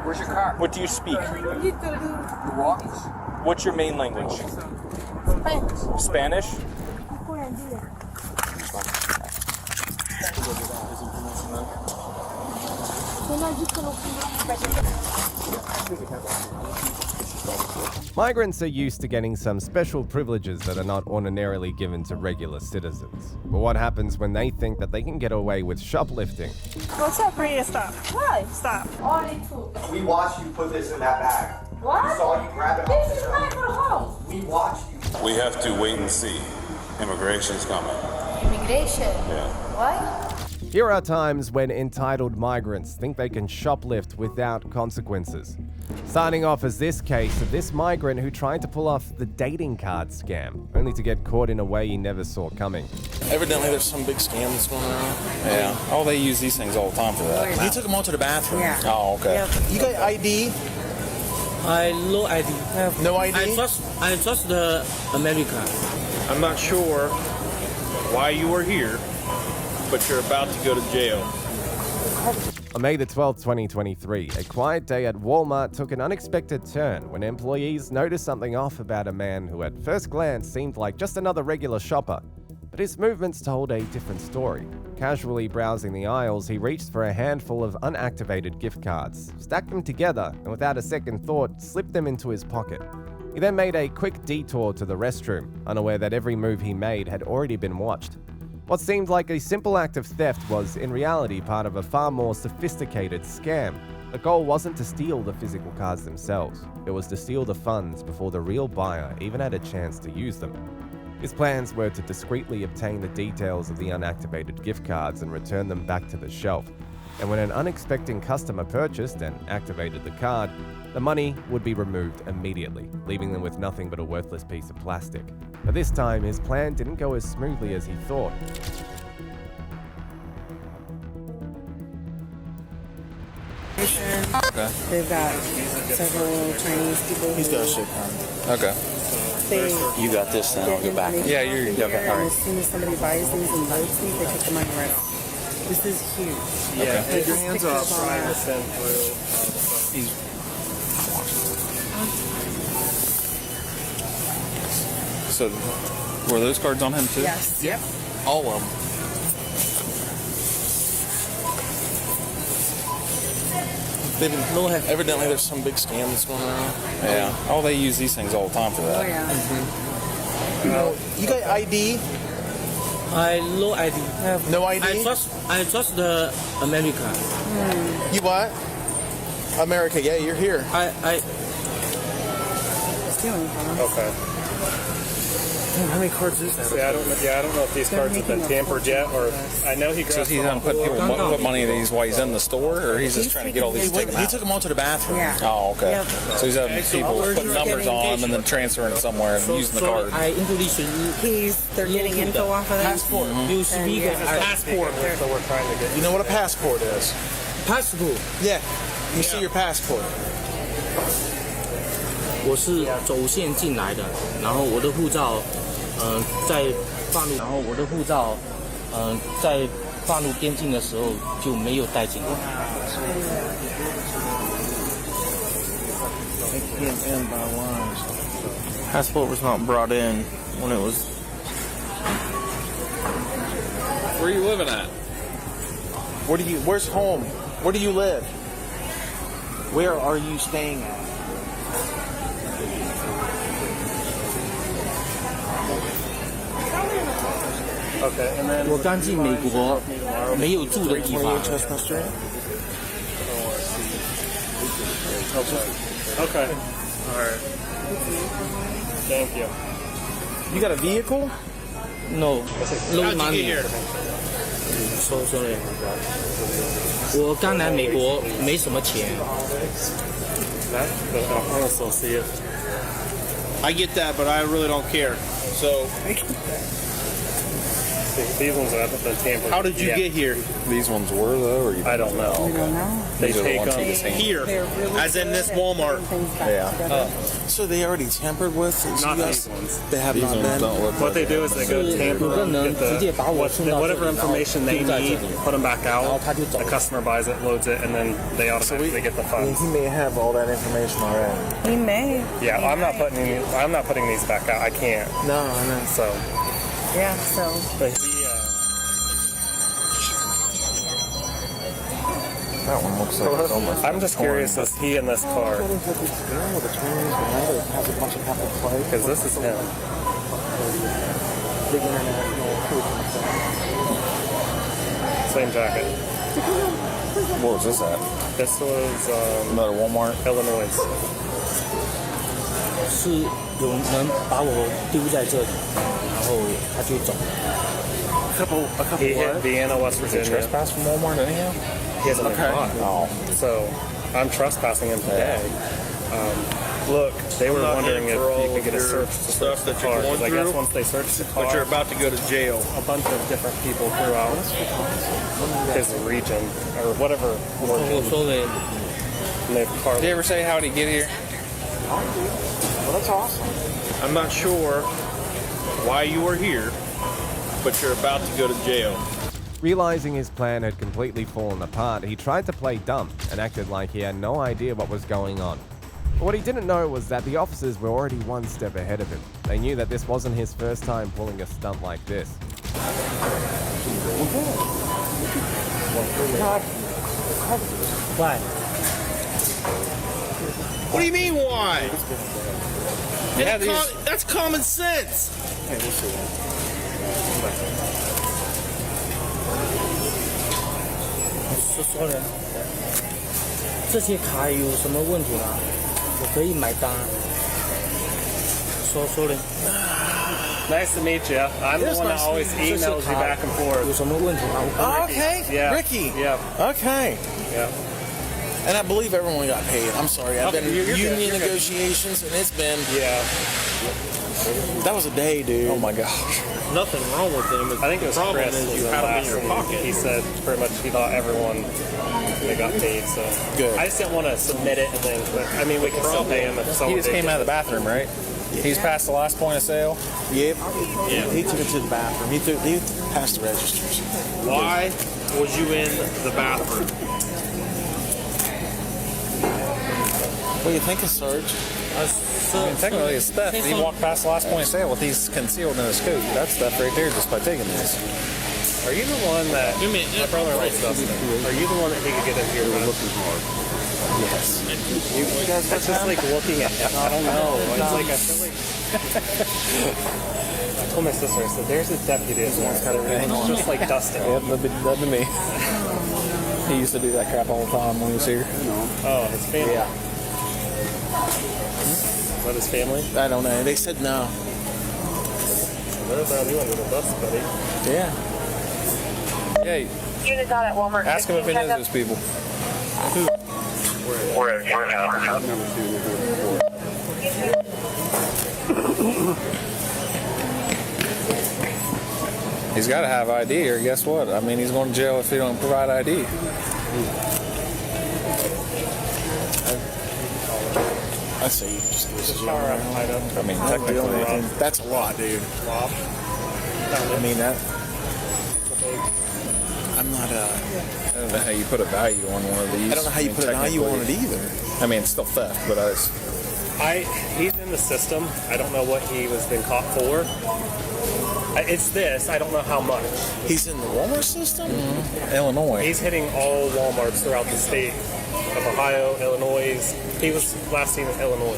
Where's your car? What do you speak? You walk? What's your main language? Spanish? Migrants are used to getting some special privileges that are not ordinarily given to regular citizens. But what happens when they think that they can get away with shoplifting? What's up, Priya? Stop. Why? Stop. Only two. We watched you put this in that bag. What? We saw you grab it off This the is shelf. mine for home. We watched you. We have to wait and see. Immigration's coming. Immigration. Yeah. Why? Here are times when entitled migrants think they can shoplift without consequences. Starting off as this case of this migrant who tried to pull off the dating card scam, only to get caught in a way he never saw coming. Evidently, there's some big scam that's going around. Yeah. Oh, they use these things all the time for that. You took them all to the bathroom? Yeah. Oh, okay. Yeah. You got ID? No ID. No ID? I trust the America. I'm not sure why you are here, but you're about to go to jail. On May the 12th, 2023, a quiet day at Walmart took an unexpected turn when employees noticed something off about a man who at first glance seemed like just another regular shopper. But his movements told a different story. Casually browsing the aisles, he reached for a handful of unactivated gift cards, stacked them together, and without a second thought, slipped them into his pocket. He then made a quick detour to the restroom, unaware that every move he made had already been watched. What seemed like a simple act of theft was, in reality, part of a far more sophisticated scam. The goal wasn't to steal the physical cards themselves, it was to steal the funds before the real buyer even had a chance to use them. His plans were to discreetly obtain the details of the unactivated gift cards and return them back to the shelf. And when an unexpected customer purchased and activated the card, the money would be removed immediately, leaving them with nothing but a worthless piece of plastic. But this time, his plan didn't go as smoothly as he thought. Okay. They've got several Chinese people. He's got a shit card. Okay. You got this now. I'll go back. Yeah, you're okay. All And right. as soon as somebody buys these and votes these, they take the money right off. This is huge. Yeah. They Your just hands stick up. this on Trying to there. send through. So, were those cards on him too? Yes. Yep. All of them. Evidently, there's some big scam that's going around. Yeah. Oh, they use these things all the time for that. Oh, yeah. You got ID? No ID. No ID? I trust the America. You what? America, yeah, you're here. Stealing from us. Okay. Damn, how many cards is that? I don't know if these cards have been tampered yet, or I know he So grabbed he's some gonna off put money in these while he's in the store, or he's just trying to get all these taken out? He took them all to the bathroom. Yeah. Oh, okay. Yep. So he's having people put numbers on them and then transferring it somewhere and using the card. I introduce you. They're getting info off of them. Passport. You speak passport. So we're trying to get. You know what a passport is? Passport. Yeah. Let me see your passport. 我是走线进来的，然后我的护照，在放入，然后我的护照，在放入边境的时候就没有带进来。Passport was not brought in when it was. Where are you living at? Where's home? Where do you live? Where are you staying at? Okay, and then 我刚进美国，没有住的地方。 Okay. All right. Thank you. You got a vehicle? No, no How'd you money. get here? Sorry. 我刚来美国，没什么钱。 I'll also see it. I get that, but I really don't care. So These ones haven't been tampered. How did you get here? These ones were though, or you? I don't know. I don't know. They These are the take ones them you've seen. Here, They're really as in this good at Walmart. putting things back Yeah. together. So they already tampered with. So Not you guys, these ones. They have These not ones been. don't look What they like do is they go tamper them, get whatever information they need, put them back out. The customer buys it, loads it, and then they automatically get the funds. He may have all that information already. He may. Yeah, I'm not putting these back out. I can't. No, I know. So, Yeah, so. but he. That one looks like it's almost. I'm just curious, is he in this car? Because this is him. Big international. Same jacket. What was this at? This was Another Walmart? Illinois. 是有人把我丢在这里，然后他就走。A couple He hit Vienna, West Virginia. Trespass from Walmart anyhow? He hasn't been caught. Oh. So I'm trespassing him today. Look, they were not wondering in if for all you could of get a your search to stuff search the that you're car. going 'Cause I guess through, once they search the car, But you're about to go to jail. a bunch of different people throughout his region or whatever. 我说了， And they've carved. Did you ever say how'd he get here? Well, that's awesome. I'm not sure why you are here, but you're about to go to jail. Realizing his plan had completely fallen apart, he tried to play dumb and acted like he had no idea what was going on. But what he didn't know was that the officers were already one step ahead of him. They knew that this wasn't his first time pulling a stunt like this. Why? What do you mean, why? That's common sense. Hey, we'll see. 说人，这些卡有什么问题吗？我可以买单。说人， Nice to meet you. I'm the It's one that nice to always meet you. emails you back and forth. 有什么问题吗？ Oh, okay. Yeah. Ricky. Yeah. Okay. Yeah. And I believe everyone got paid. I'm sorry. I've Okay, been you're good, union you're good. negotiations, and it's been. Yeah. That was a day, dude. Oh my gosh. Nothing wrong with them. I think it was problem Chris is was you in had them in last, your and pocket. he said pretty much he thought everyone they got paid. So Good. I just didn't want to submit it and then. But, I mean, we can still pay him if He someone. just came out of the bathroom, right? He's past the last point of sale. Yep. He took it to the bathroom. He passed the registers. Why was you in the bathroom? What do you think of Serge? I mean, technically it's theft. He walked past the last point of sale with these concealed in his coat. That's theft right there just by taking this. Are you the one that my brother likes Dustin? Are you the one that he could get in here with? Yes. You guys That's just like looking at him. I don't know. It's like I feel like. I told my sister, I said, "There's a deputy that wants to it's just like Dustin." Yep, that'd be me. He used to do that crap all the time when he was here. Oh, his family. Yeah. Is that his family? I don't know. They said no. There's our new under the bus, buddy. Yeah. Hey, Units out at Walmart. ask him if he knows those people. We're now. He's got to have ID, or guess what? I mean, he's going to jail if he don't provide ID. I say you just lose his Power up, hide up. I mean, technically. That's a lot, dude. Rob. I mean that. I'm not I don't know how you put a value on one of these. I don't know how you put a value on it either. I mean, it's still theft, but He's in the system. I don't know what he was been caught for. It's this. I don't know how much. He's in the Walmart system? Illinois. He's hitting all Walmarts throughout the state of Ohio, Illinois. He was last seen in Illinois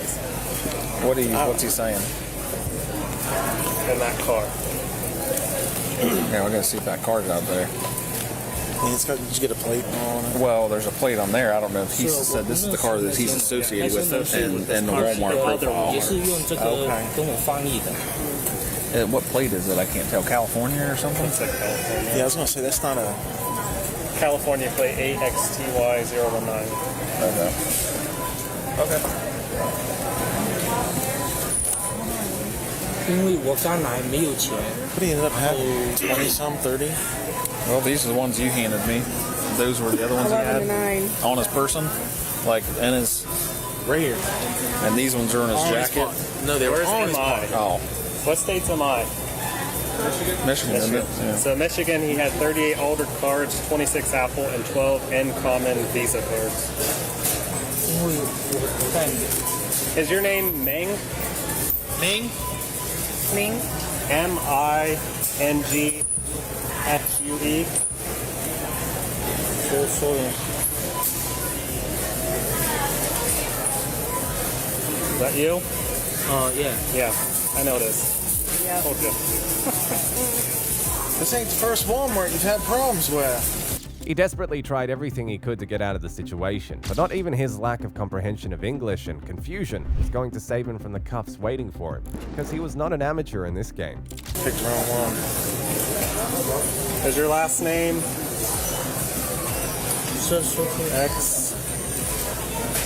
What's he saying? in that car. Yeah, we're gonna see if that car's out there. Did you get a plate on it? Well, there's a plate on there. I don't know if he said this is the car that he's associated with in the Walmart profile. 也是用这个跟我翻译的。What plate is it? I can't tell. California or something? It's like California. Yeah, I was gonna say that's not a. California plate AXTY019. Okay. 因为我刚来没有钱。 What do you end up having? 20 some, 30? Well, these are the ones you handed me. Those were the other ones he had 11 to 9. on his person, like in his. Right here. And these ones are in his jacket. No, they were Where's on his MI? Oh, What state's am I? Michigan. Isn't it? Yeah. So Michigan, he had 38 altered cards, 26 Apple, and 12 N-Common Visa cards. 因为我在 Is your name Meng? Ming? Ming? M-I-N-G-F-U-E? 说了 Is that you? yeah. Yeah, I know this. Yeah. Told you. This ain't the first Walmart you've had problems with. He desperately tried everything he could to get out of the situation, but not even his lack of comprehension of English and confusion was going to save him from the cuffs waiting for him, because he was not an amateur in this game. Picked the wrong one. Is your last name 说出 X?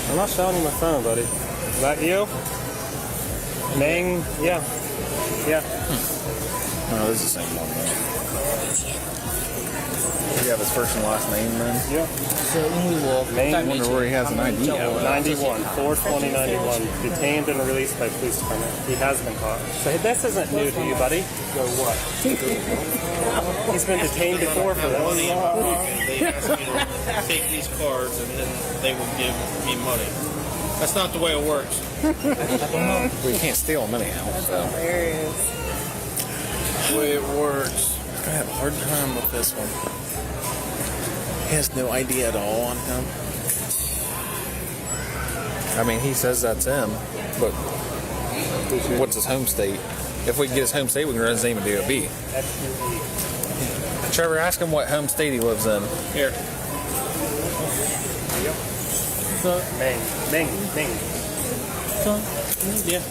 I'm not showing you my phone, buddy. Is that you? Meng? Yeah. Yeah. No, this is the same one. You have his first and last name then? Yeah. 是因为我在 I 没 wonder 钱 where he has an ID at. 91, 4/20/91. Detained and released by police department. He has been caught. So this isn't new to you, buddy. Go what? He's been detained before for this. They ask me to take these cards and then they will give me money. That's not the way it works. We can't steal them anyhow. So. Hilarious. The way it works. I have a hard time with this one. He has no idea at all on him. I mean, he says that's him, but what's his home state? If we can get his home state, we can run his name and DOB. Trevor, ask him what home state he lives in. Here. Meng. Meng. Yeah.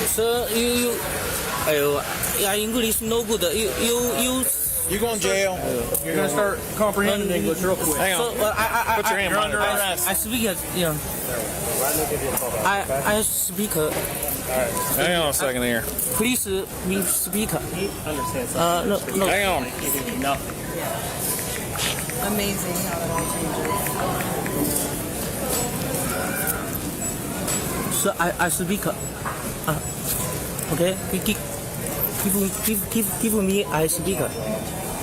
Sir, you, English no good. You. You going to jail. You're going to start comprehending English real quick. Hang on. So, Put your hand You're behind under your back. arrest. I speak, I speak. Hang on a second here. Please, we speak. He understands. No. Hang on. He can do nothing. Amazing how it all changes. So I speak. Okay, give me I speak.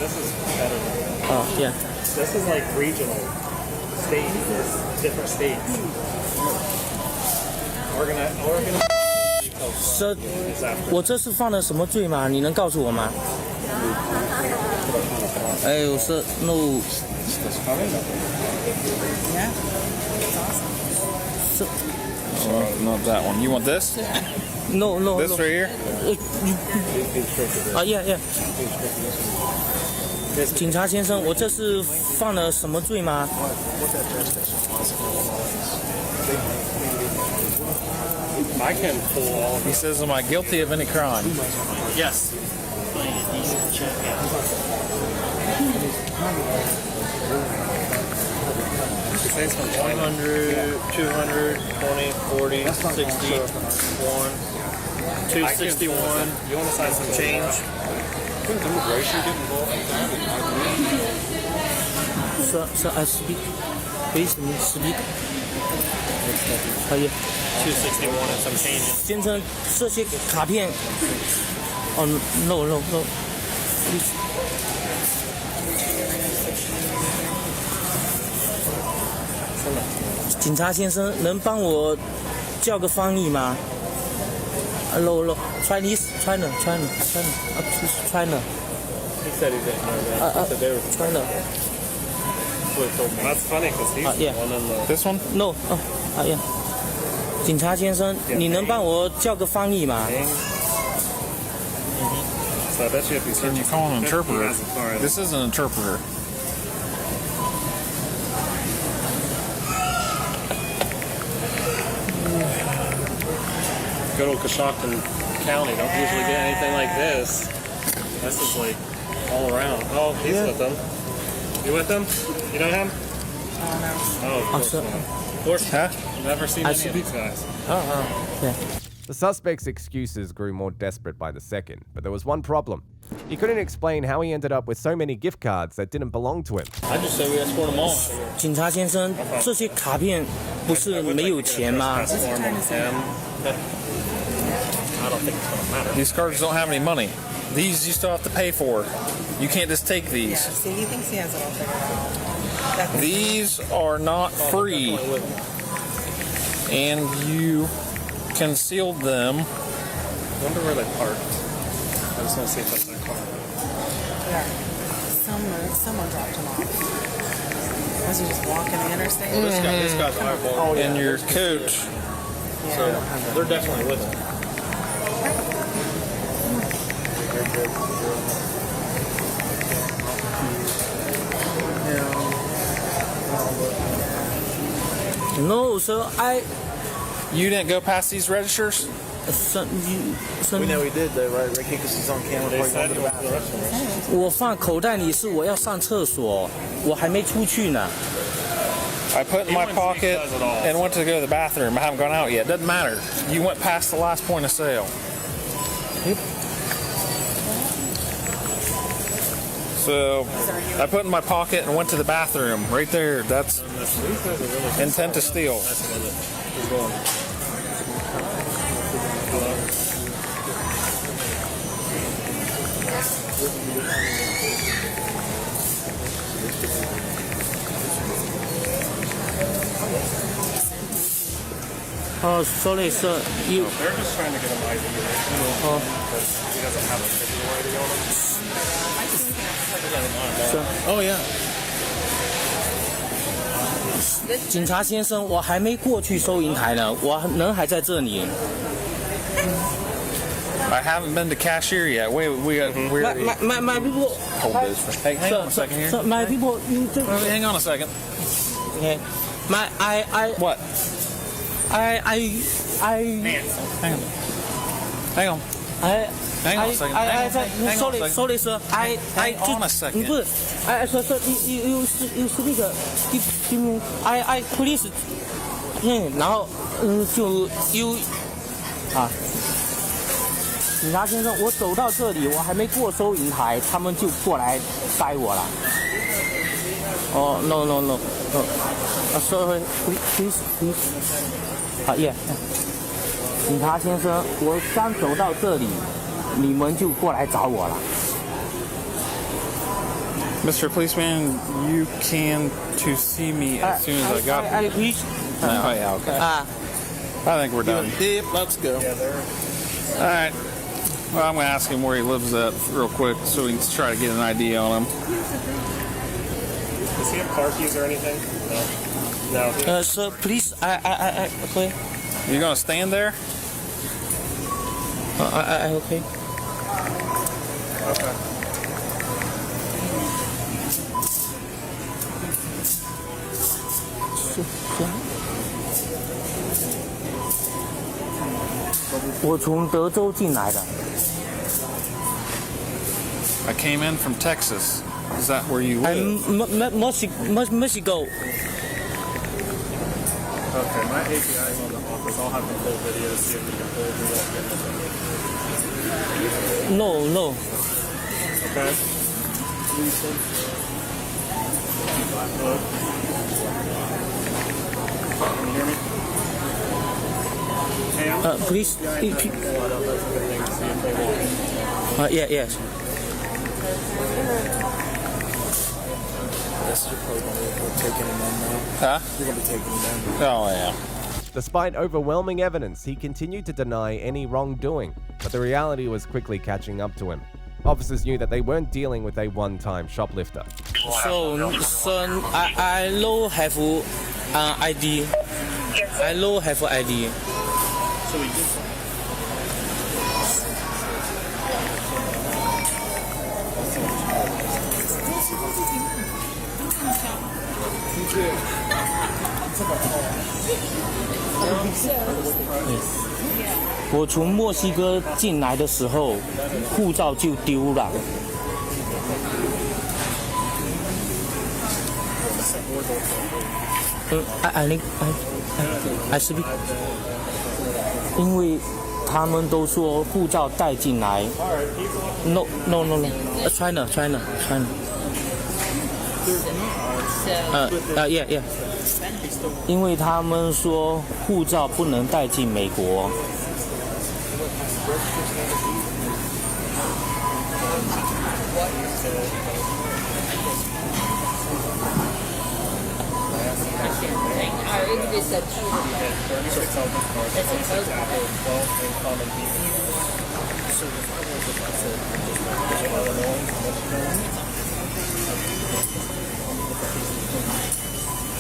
This is better. Yeah. This is like regional states, different states. Oregon. So 我这是犯了什么罪吗？你能告诉我吗？哎，我说 no。 Yeah. Well, not that one. You want this? No. This right here? Yeah. 警察先生，我这是犯了什么罪吗？ I can pull all of He says, am I guilty of any crime? Yes. it. 100, 200, 20, 40, 60, 1, 261. You want to sign some Change. Couldn't immigration get involved in that? So I speak. Please speak. 可以。 261 and some change. 先生，这些卡片。哦 no. Please. 警察先生，能帮我叫个翻译吗？No. Chinese, China. China. He said he didn't know that. He said they were China. That's funny because he's yeah. the one in the. This one? No. Yeah. 警察先生，你能帮我叫个翻译吗？ So I bet you if you Can you call an interpreter? He has a car. This is an interpreter. Good old Coshocton County don't usually get anything like this. This is like all around. Oh, he's with them. You with them? You know him? Oh, no. Oh, of course not. Of course, Huh? Never seen any of these guys. The suspect's excuses grew more desperate by the second, but there was one problem. He couldn't explain how he ended up with so many gift cards that didn't belong to him. I just say we escort them all. 警察先生，这些卡片不是没有钱吗？ I don't think it's gonna matter. These cards don't have any money. These you still have to pay for. You can't just take these. See, he thinks he has it all figured out. That's These are not free. And you concealed them. Wonder where they parked. I just want to see if that's their car. yeah. Someone dropped him off. Was he just walking the interstate? This guy's eyeball. And your coach. So they're definitely with him. No, sir, You didn't go past these registers? We know he did though, right, Ricky? Because he's on camera. They Probably said going to it the was the bathroom. restaurant. 我放口袋里是我要上厕所，我还没出去呢。 I put it in my He pocket does it all. and went to go to the bathroom. I haven't gone out yet. Doesn't matter. You went past the last point of sale. So I put it in my pocket and went to the bathroom. Right there. That's intent to steal. Oh, sorry, sir. You. They're just trying to get him ID. Because he doesn't have a video ID on him. Oh yeah. 警察先生，我还没过去收银台呢，我人还在这里。 I haven't been to cashier yet. Wait, we're My people. hold this. Hey, hang on a second here. So my people, you just, Hang on a second. okay. What? I. Hang on. Hang on. Hang on a second. Hang on a Sorry, second. sir. Hang on a second. 不是，so you speak. Give me. I please. 然后就 you 啊。 警察先生，我走到这里，我还没过收银台，他们就过来塞我了。哦、no. Sorry, please. 啊，yeah。警察先生，我刚走到这里，你们就过来找我了。 Mr. Policeman, you can to see me as soon as I got here. please. Oh, yeah, okay. 啊 I think we're done. Yep, let's go. All right. Well, I'm going to ask him where he lives at real quick so we can try to get an idea on him. Does he have car keys or anything? No. sir, please. Okay. You going to stand there? Okay. Okay. 我从德州进来的。 I came in from Texas. Is that where you live? Mexico. Okay, my API is on the office. I'll have the full video to see if we can pull it. No. Okay. Hello? Can you hear me? Hey, Please. pull that up. That's a good thing to see if they will. Yes. You're probably going to be taking him on now. Huh? You're going to be taking him down. Oh, yeah. Despite overwhelming evidence, he continued to deny any wrongdoing, but the reality was quickly catching up to him. Officers knew that they weren't dealing with a one-time shoplifter. So I don't have ID. I don't have ID. So we did. 我从墨西哥进来的时候，护照就丢了。I speak， 因为他们都说护照带进来。No, China. Yeah. 因为他们说护照不能带进美国。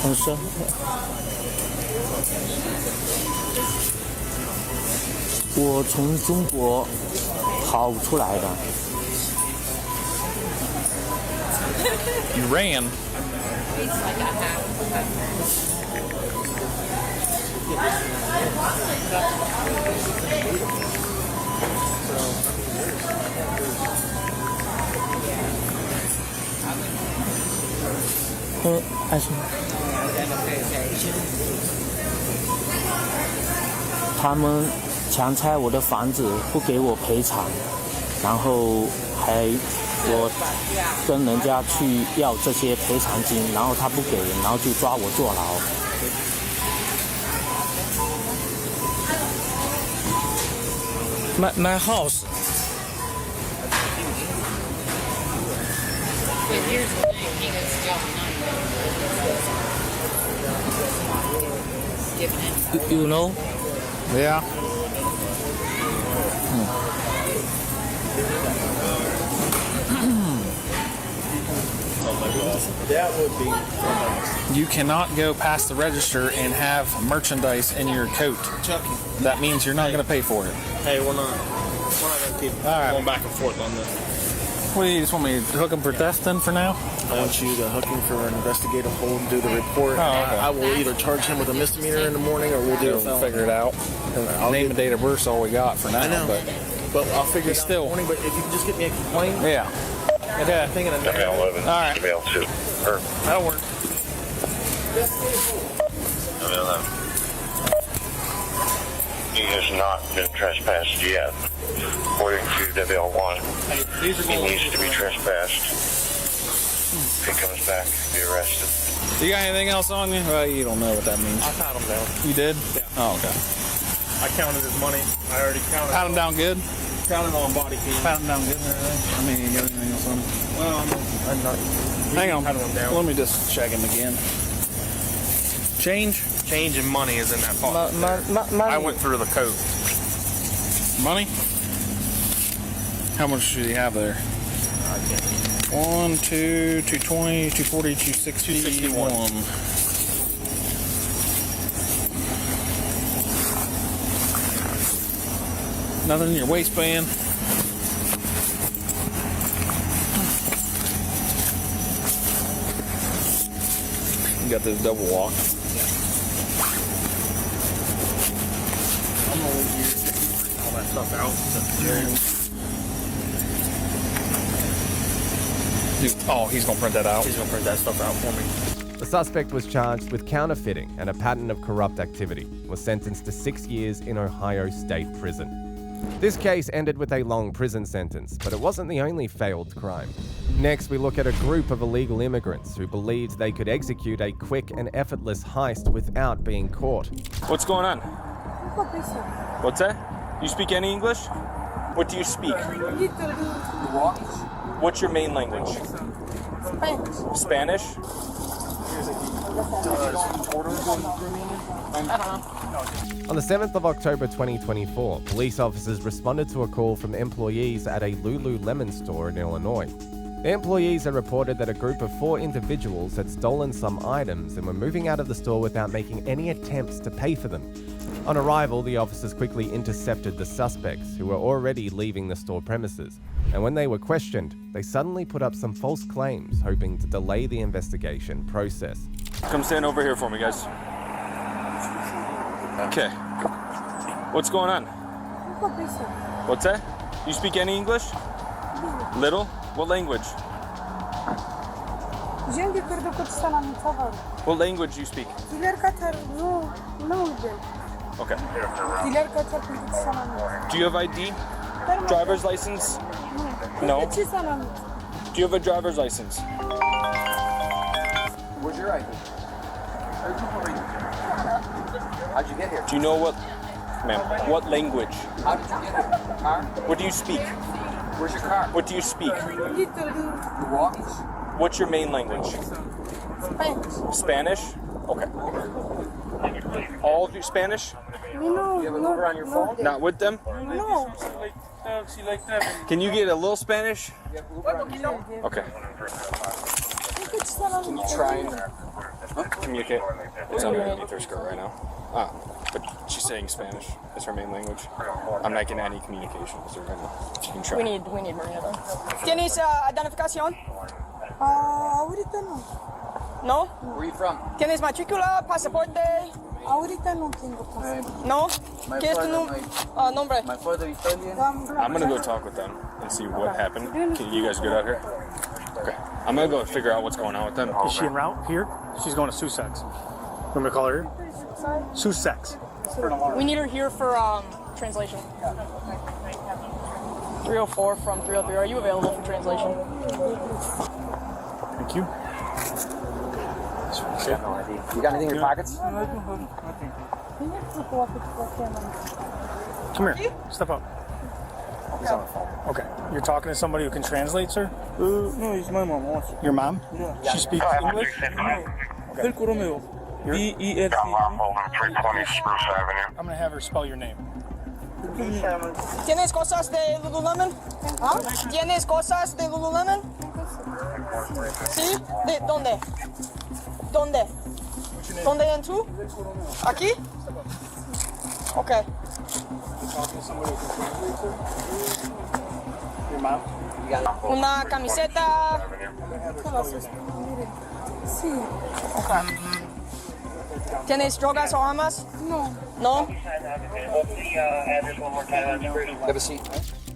很深。我从中国跑出来的。You ran. I see. 他们强拆我的房子，不给我赔偿，然后我跟人家去要这些赔偿金，然后他不给，然后就抓我坐牢。My house. You know? Yeah. That would be. You cannot go past the register and have merchandise in your coat. Chucky. That means you're not going to pay for it. Hey, we're not gonna keep going back and forth on this. What do you just want me to hook him for theft then for now? I want you to hook him for an investigative hold, do the report. Oh, okay. I will either charge him with a misdemeanor in the morning, or we'll do a We'll felony. figure it out. Name and date of birth's all we got for now. I know, but I'll figure it out still. in the morning. But if you can just get me a complaint, Yeah. Okay. thing in a WL11. All right. WL2. Or That'll work. WL11. He has not been trespassed yet. According to WL1, he needs to be trespassed. If he comes back, be arrested. You got anything else on you? Well, you don't know what that means. I pat him down. You did? Yeah. Oh, okay. I counted his money. I already counted. Pat him down good? Counted on Bodycam. Pat him down good and everything? I mean, you got anything else on him? Well, I'm not. Hang on. Patted him down. Let me just check him again. Change? Change in money is in that pot. I went through the coat. Money? How much do you have there? 1, 2, 220, 240, 261. Nothing in your waistband. You got this double lock. I'm gonna leave you all that stuff out. Dude, oh, he's gonna print that out. He's gonna print that stuff out for me. The suspect was charged with counterfeiting and a pattern of corrupt activity, was sentenced to 6 years in Ohio State Prison. This case ended with a long prison sentence, but it wasn't the only failed crime. Next, we look at a group of illegal immigrants who believed they could execute a quick and effortless heist without being caught. What's going on? What's that? You speak any English? What do you speak? What's your main language? Spanish. On the 7th of October 2024, police officers responded to a call from employees at a Lululemon store in Illinois. The employees had reported that a group of 4 individuals had stolen some items and were moving out of the store without making any attempts to pay for them. On arrival, the officers quickly intercepted the suspects, who were already leaving the store premises, and when they were questioned, they suddenly put up some false claims, hoping to delay the investigation process. Come stand over here for me, guys. Okay. What's going on? What's that? You speak any English? Little? What language? What language do you speak? Okay. Do you have ID? Driver's license? No. Do you have a driver's license? Where's your ID? How'd you get here? Do you know what, ma'am? What language? How did you get here? Car? What do you speak? Where's your car? What do you speak? You walk? What's your main language? Spanish? Okay. All of you Spanish? You have a number on your phone? Not with them? No. Can you get a little Spanish? Okay. Can you try and Communicate. It's underneath her skirt right now. But she's saying Spanish. It's her main language. I'm not getting any communication with her right now. She can try. We need Maria though. ¿Tienes identificación? Ahorita no. No? Where are you from? ¿Tienes matrícula, pasaporte? Ahorita no tengo pasaporte. No? ¿Qué es tu nombre? My father Italian. I'm gonna go talk with them and see what happened. Can you guys good out here? Okay. I'm gonna go figure out what's going on with them. Is she en route here? She's going to Sussex. You want me to call her here? Sussex. We need her here for translation. 304 from 303. Are you available for translation? Thank you. You got anything in your pockets? Come here. Step up. Okay. You're talking to somebody who can translate, sir? No, it's my mom. Your mom? Yeah. She speaks English? Velko Romeo. B-E-L-C. I'm going to have her spell your name. ¿Tienes cosas de Lululemon? ¿Tienes cosas de Lululemon? ¿Sí? ¿De dónde? ¿Dónde? ¿Dónde en tú? ¿Aquí? Okay. Your mom? Una camiseta. Sí. ¿Tienes drogas o armas? No. No? Have a seat.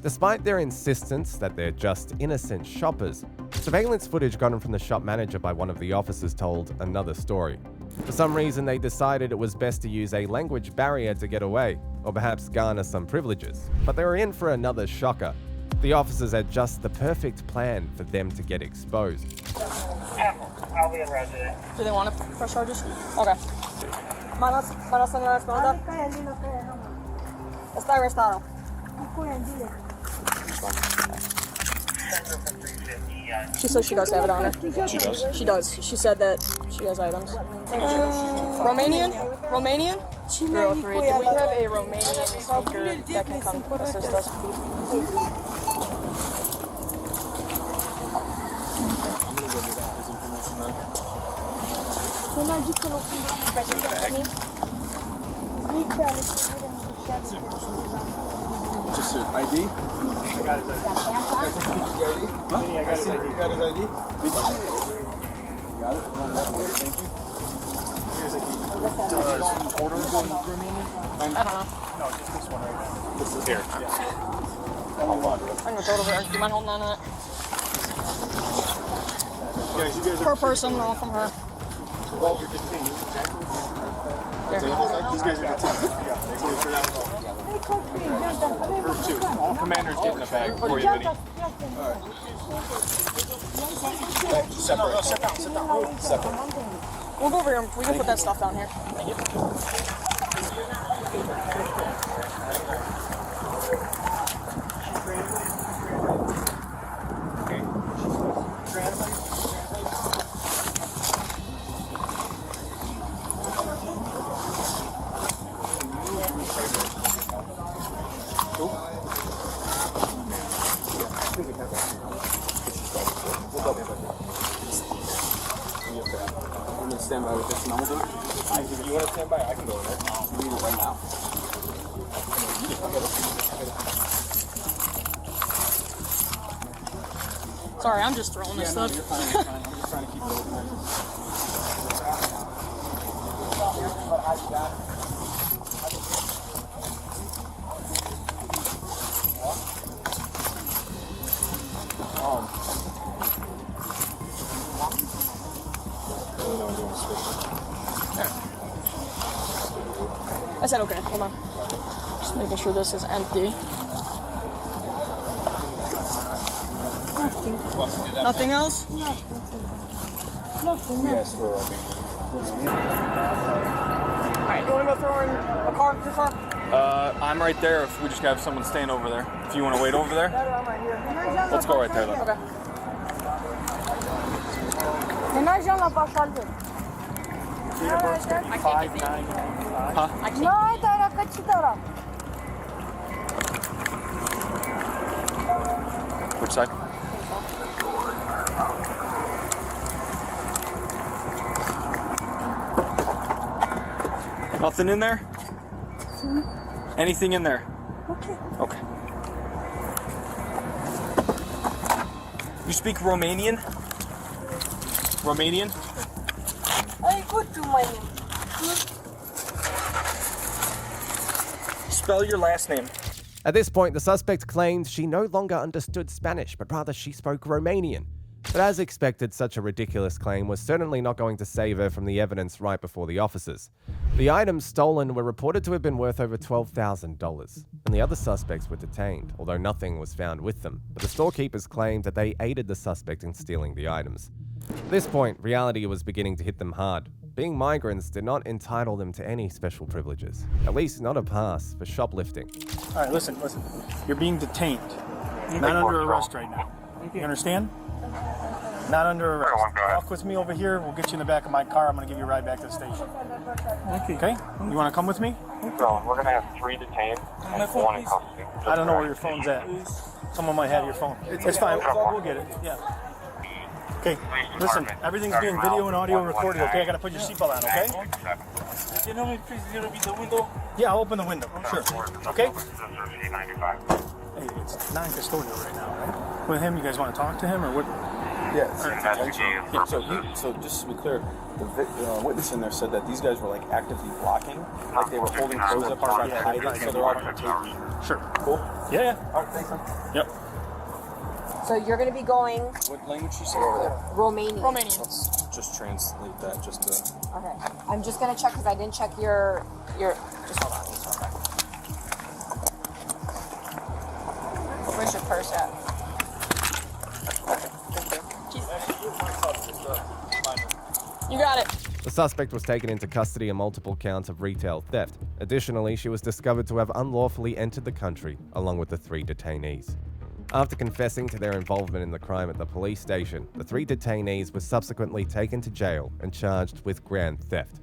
Despite their insistence that they're just innocent shoppers, surveillance footage gotten from the shop manager by one of the officers told another story. For some reason, they decided it was best to use a language barrier to get away, or perhaps garner some privileges. But they were in for another shocker. The officers had just the perfect plan for them to get exposed. I'll be arrested. Do they want to press charges? Okay. Manos en la espalda. Está arrestado. She says she does have it on her. She does? She does. She said that she has items. Romanian? Romanian? 303. Do we have a Romanian speaker that can come assist us? Just your ID? I got his ID. Huh? I got his ID. You got his ID? You got it? Thank you. Here's a key. Orders in Romania? No, just this one right now. This is here. Yeah. I'm gonna throw it over there. Do you mind holding on to it? Per person, all from her. Well, you're detained. These guys are detained. Yeah. All commanders get in the bag before you leave. Separate. Sit down. Separate. We'll go over here. We can put that stuff down here. Thank you. Stand by with this number. If you want to stand by, I can go in there. You need it right now. Sorry, I'm just throwing this stuff. You're fine. I'm just trying to keep it open. I said okay. Hold on. Just making sure this is empty. Nothing else? Nothing. Yes, we're okay. Alright, you want to go throw in a car? Your car? I'm right there. If we just have someone staying over there. If you want to wait over there, let's go right there then. Okay. Huh? Which side? Nothing in there? Anything in there? Okay. Okay. You speak Romanian? Romanian? I go to my name. Spell your last name. At this point, the suspect claimed she no longer understood Spanish, but rather she spoke Romanian. But as expected, such a ridiculous claim was certainly not going to save her from the evidence right before the officers. The items stolen were reported to have been worth over $12,000, and the other suspects were detained, although nothing was found with them. But the storekeepers claimed that they aided the suspect in stealing the items. At this point, reality was beginning to hit them hard. Being migrants did not entitle them to any special privileges, at least not a pass for shoplifting. All right, listen. You're being detained, not under arrest right now. You understand? Not under arrest. Walk with me over here. We'll get you in the back of my car. I'm going to give you a ride back to the station. Okay? You want to come with me? So we're going to have 3 detained and 1 in custody. I don't know where your phone's at. Someone might have your phone. It's fine. We'll get it. Yeah. Okay, listen, everything's being video and audio recorded, okay? I gotta put your seatbelt on, okay? Can you help me please open the window? Yeah, I'll open the window, sure. Okay? Hey, it's non-custodial right now, right? With him, you guys want to talk to him, or what? Yeah, so just to be clear, the witness in there said that these guys were like actively blocking, like they were holding clothes up trying to hide it, so they're all taking. Sure. Cool? Yeah. All right, thanks, man. Yep. So you're going to be going What language you said over there? Romanian. Romanian. Just translate that, just to... Okay. I'm just going to check because I didn't check your. Just hold on. Just hold on. Where's your purse at? You got it. The suspect was taken into custody on multiple counts of retail theft. Additionally, she was discovered to have unlawfully entered the country, along with the 3 detainees. After confessing to their involvement in the crime at the police station, the 3 detainees were subsequently taken to jail and charged with grand theft.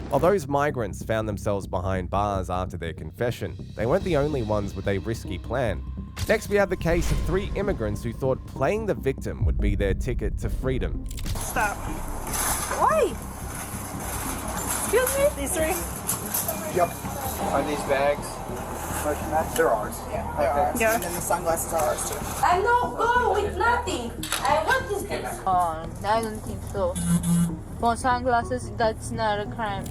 While those migrants found themselves behind bars after their confession, they weren't the only ones with a risky plan. Next, we have the case of 3 immigrants who thought playing the victim would be their ticket to freedom. Stop. Why? Excuse me? These 3? Yep. Are these bags? They're ours. Yeah, they're ours. Yeah. And then the sunglasses are ours too. I'm not going with nothing. What is this? I don't think so. For sunglasses, that's not a crime.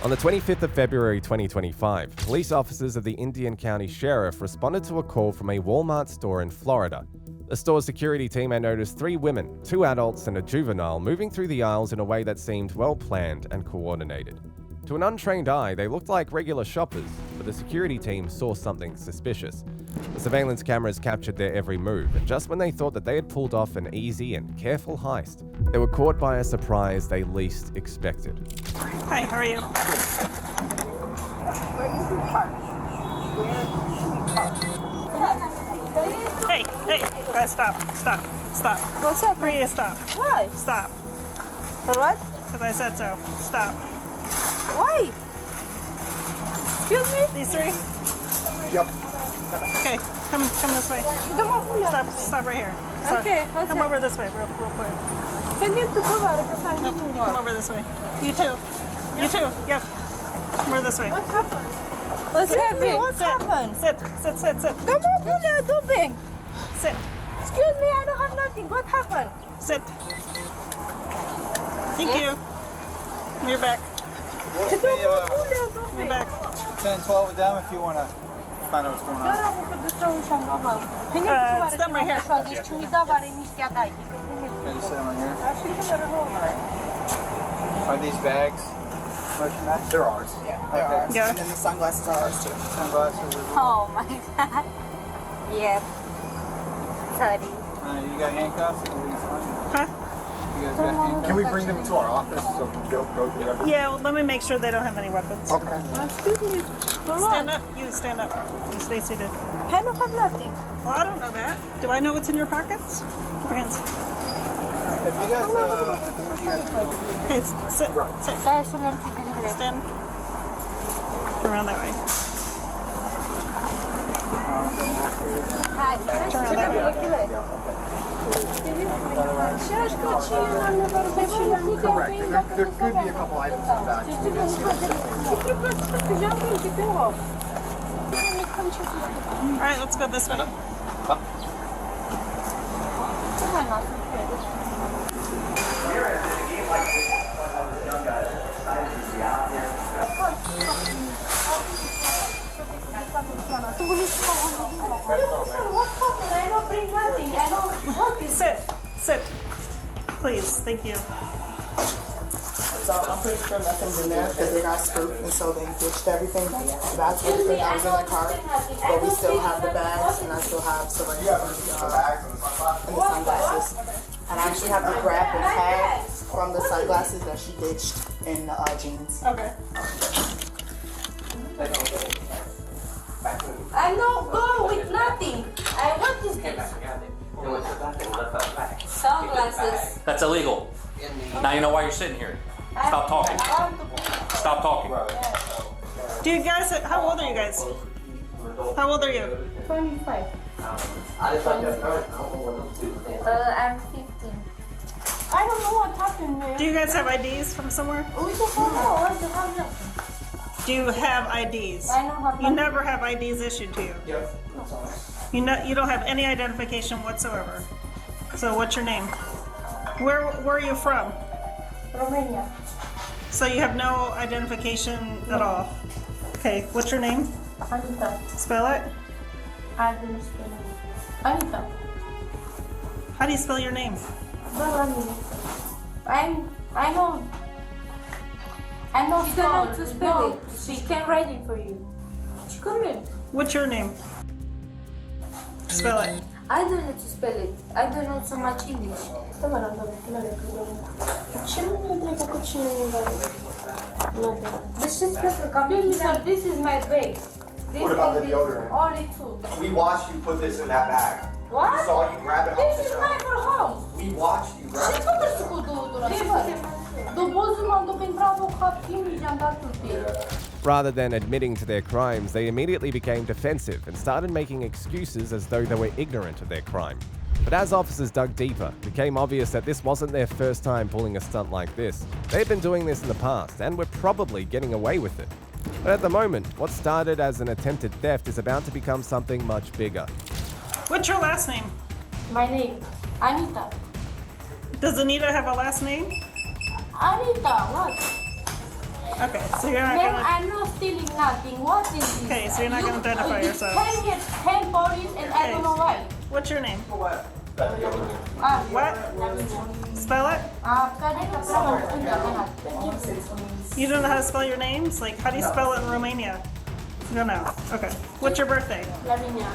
On the 25th of February 2025, police officers of the Indian County Sheriff responded to a call from a Walmart store in Florida. The store's security team had noticed 3 women, 2 adults and a juvenile moving through the aisles in a way that seemed well planned and coordinated. To an untrained eye, they looked like regular shoppers, but the security team saw something suspicious. The surveillance cameras captured their every move, and just when they thought that they had pulled off an easy and careful heist, they were caught by a surprise they least expected. Hi, how are you? Hey, guys, stop. What's up? For you, stop. Why? Stop. For what? Because I said so. Stop. Why? Excuse me? These 3? Yep. Okay, come this way. Stop right here. Stop. Okay, come over this way, real quick. Come over this way. You too. Yep. Come over this way. What happened? What's happening? What's happened? Sit. Come on, what are you doing? Sit. Excuse me, I don't have nothing. What happened? Sit. Thank you. You're back. You're back. 10, 12 of them if you want to find out what's going on. Stop right here. Can you sit down right here? Are these bags? They're ours. Yeah, they're ours. Yeah. And then the sunglasses are ours too. Sunglasses. Oh my god. Yeah. Sorry. You got handcuffs? Huh? You guys got handcuffs? Can we bring them to our office so we can go through everything? Yeah, well, let me make sure they don't have any weapons. Okay. Excuse me. Stand up. You stand up. You stay seated. I don't have nothing. Well, I don't know that. Do I know what's in your pockets? Keep your hands. If you guys, Okay, sit. Stand. Turn around that way. Turn around that way. Correct. There could be a couple items in the back. All right, let's go this way. Sit. Please, thank you. So I'm pretty sure nothing's in there because they got spooked and so they ditched everything. That's everything that was in the car. But we still have the bags and I still have some and the sunglasses. And I actually have the grab and tag from the sunglasses that she ditched in the jeans. Okay. I don't go with nothing. What is this? Sunglasses. That's illegal. Now you know why you're sitting here. Stop talking. Stop talking. Do you guys, how old are you guys? How old are you? 25. I'm 15. I don't know what happened, man. Do you guys have IDs from somewhere? We don't know. Do you have IDs? I don't have. You never have IDs issued to you? Yes. You don't have any identification whatsoever. So what's your name? Where are you from? Romania. So you have no identification at all? Okay, what's your name? Anita. Spell it? I don't spell it. Anita. How do you spell your name? I know to spell it. She can write it for you. She can read. What's your name? Spell it. I don't know to spell it. I don't know so much English. This is my bag. What about the deodorant? Only two. We watched you put this in that bag. What? We saw you grab it off This the is shelf. mine for home. We watched you grab Ce it. trebuie să cu Rather than admitting to their crimes, they immediately became defensive and started making excuses as though they were ignorant of their crime. But as officers dug deeper, it became obvious that this wasn't their first time pulling a stunt like this. They've been doing this in the past and were probably getting away with it. But at the moment, what started as an attempted theft is about to become something much bigger. What's your last name? My name, Anita. Does Anita have a last name? Anita, what? Okay, so you're not Ma'am, gonna... I'm not stealing nothing. What is this? Okay, so you're not gonna identify yourself. You can get 10 bodies and I don't know why. What's your name? What? Spell it? You don't know how to spell your names? Like, how do you spell it in Romania? You don't know. Okay. What's your birthday? 97.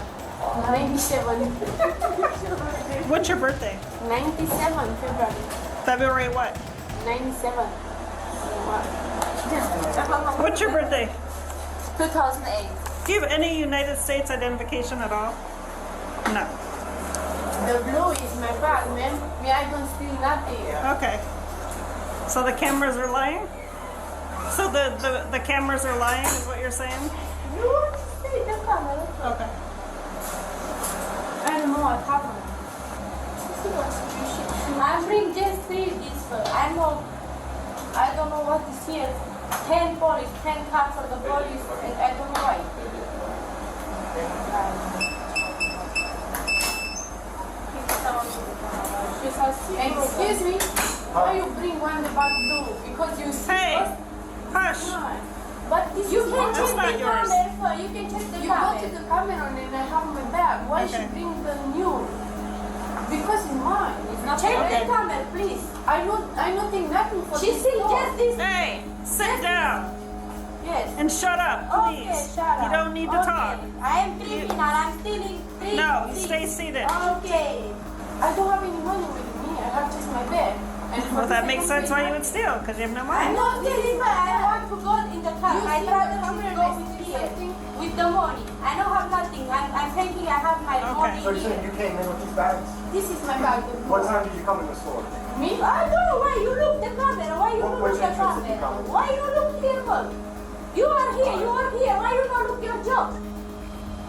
What's your birthday? 97 February. February what? 97. What's your birthday? 2008. Do you have any United States identification at all? No. The blue is my bag, ma'am. I don't steal nothing. Okay. So the cameras are lying? So the cameras are lying is what you're saying? You see the camera. Okay. I don't know what happened. I bring just this. I don't know what is here. 10 police, 10 cars for the police, and I don't know why. Excuse me, why you bring one the back door? Because you see. Hey, hush. But this you can check the not yours. camera. You can check the camera. You go to the camera and I have my bag. Why Okay. she bring the new? Because it's mine. It's not check the camera, please. I don't think nothing for She this said door. just this. Hey. Sit down. Yes. And shut up, please. Okay, shut up. You don't need to talk. I am criminal. I'm stealing 3. No, you stay seated. Okay. I don't have any money with me. I have just my bag. Well, that makes sense why you would steal, because you have no money. I'm not stealing, but I want to go in the car. I rather to go with here with the money. I don't have nothing. I'm thinking I have my money. So you're saying you came in with these bags? This is my bag. What time did you come in the store? Me? I don't know why you look the camera. Why you look the camera? Why you look careful? You are here. You are here. Why you not look your job?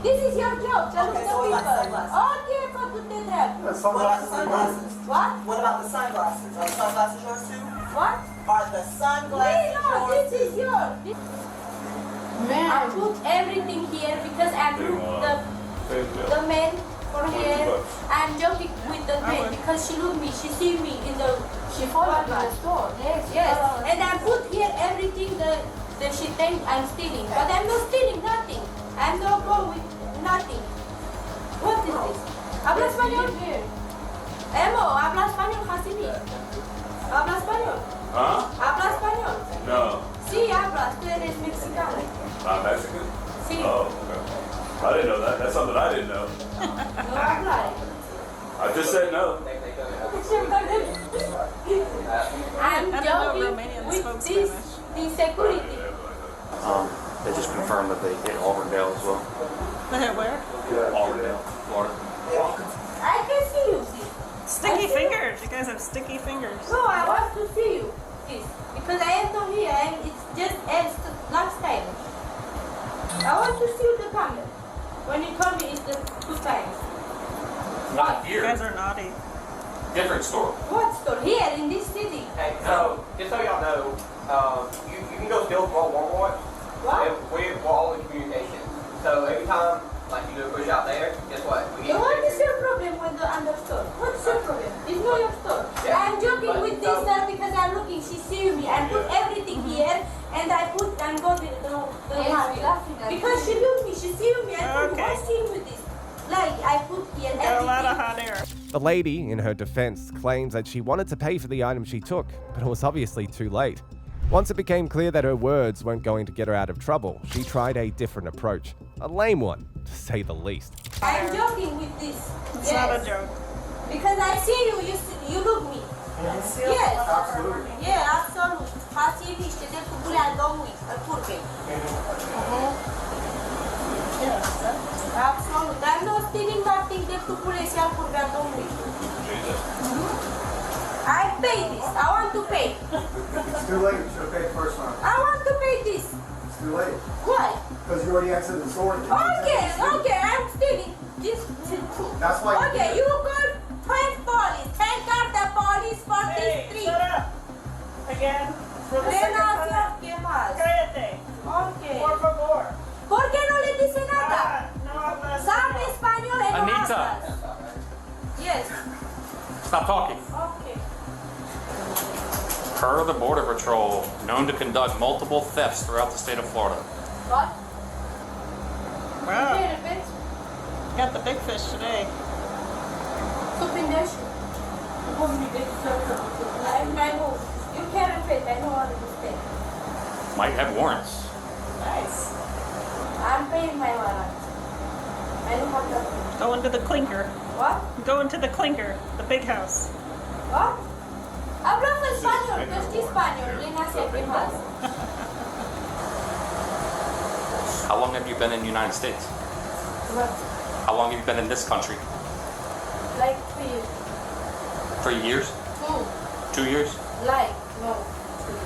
This is your job. Tell the people. Okay, go to the trap. Sunglasses. What? What about the sunglasses? Are the sunglasses yours too? What? Are the sunglasses No, yours? this is yours. I put everything here because I put the man for here. I'm joking with the man because she look me, she see me in the, she followed me in the store. Yes. And I put here everything that she think I'm stealing. But I'm not stealing nothing. I'm not going with nothing. What is this? ¿Habla español? Emo, ¿habla español, Hasimi? ¿Habla español? ¿Ah? ¿Habla español? No. Sí, hablas. Tú eres mexicano. Mexican? Sí. Oh, okay. I didn't know that. That's something I didn't know. No habla. I just said no. I'm joking with this security. They just confirmed that they hit Auburndale as well. They hit where? Auburndale, Florida. I can see you. Sticky fingers. You guys have sticky fingers. No, I want to see you. This. Because I am not here and it's just as last time. I want to see the camera. When you told me it's the 2 times. Not here. You guys are naughty. Different store. What store? Here in this city. Hey, so just so y'all know, you can go steal from Walmart. What? We're all in communication. So every time like you do a push out there, guess what? So what is your problem with the under store? What's your problem? It's not your store. Yeah, I'm joking with this no. sir because I'm looking. She sees me. I put everything here and I put and go with the because she looked me. She sees me. I put what's in with this? Like I put here Got a lot of everything. hot air. The lady, in her defense, claims that she wanted to pay for the item she took, but it was obviously too late. Once it became clear that her words weren't going to get her out of trouble, she tried a different approach. A lame one, to say the least. I'm joking with this. It's not a joke. Because I see you, you look me. Yes. Absolutely. Yeah, absolutely. Hasi niște de cubule al domnului, al curvei. Absolut. I'm not stealing nothing de cubule și al curvei al domnului. I pay this. I want to pay. It's too late. You should have paid the first time. I want to pay this. It's too late. Why? Because you already exited the store. Okay, I'm stealing. This. That's why. Okay, you go find police. Thank God the police for this street. Shut up. Again. For the second time. Cállate. Okay. Por favor. ¿Por qué no le dice nada? No hablas. Sabe español y no Anita. hablas. Yes. Stop talking. Okay. Per the Border Patrol, known to conduct multiple thefts throughout the state of Florida. What? Wow. Here, bitch. Got the big fish today. Supindesh. I move. You can't repeat. I know how to mistake. Might have warrants. Nice. I'm paying my warrant. I don't have that. Go into the clinker. What? Go into the clinker, the big house. What? Hablas español, no estoy español, le nace que más. How long have you been in the United States? What? How long have you been in this country? Like 3 years. 3 years? 2. 2 years? Like, no. 3.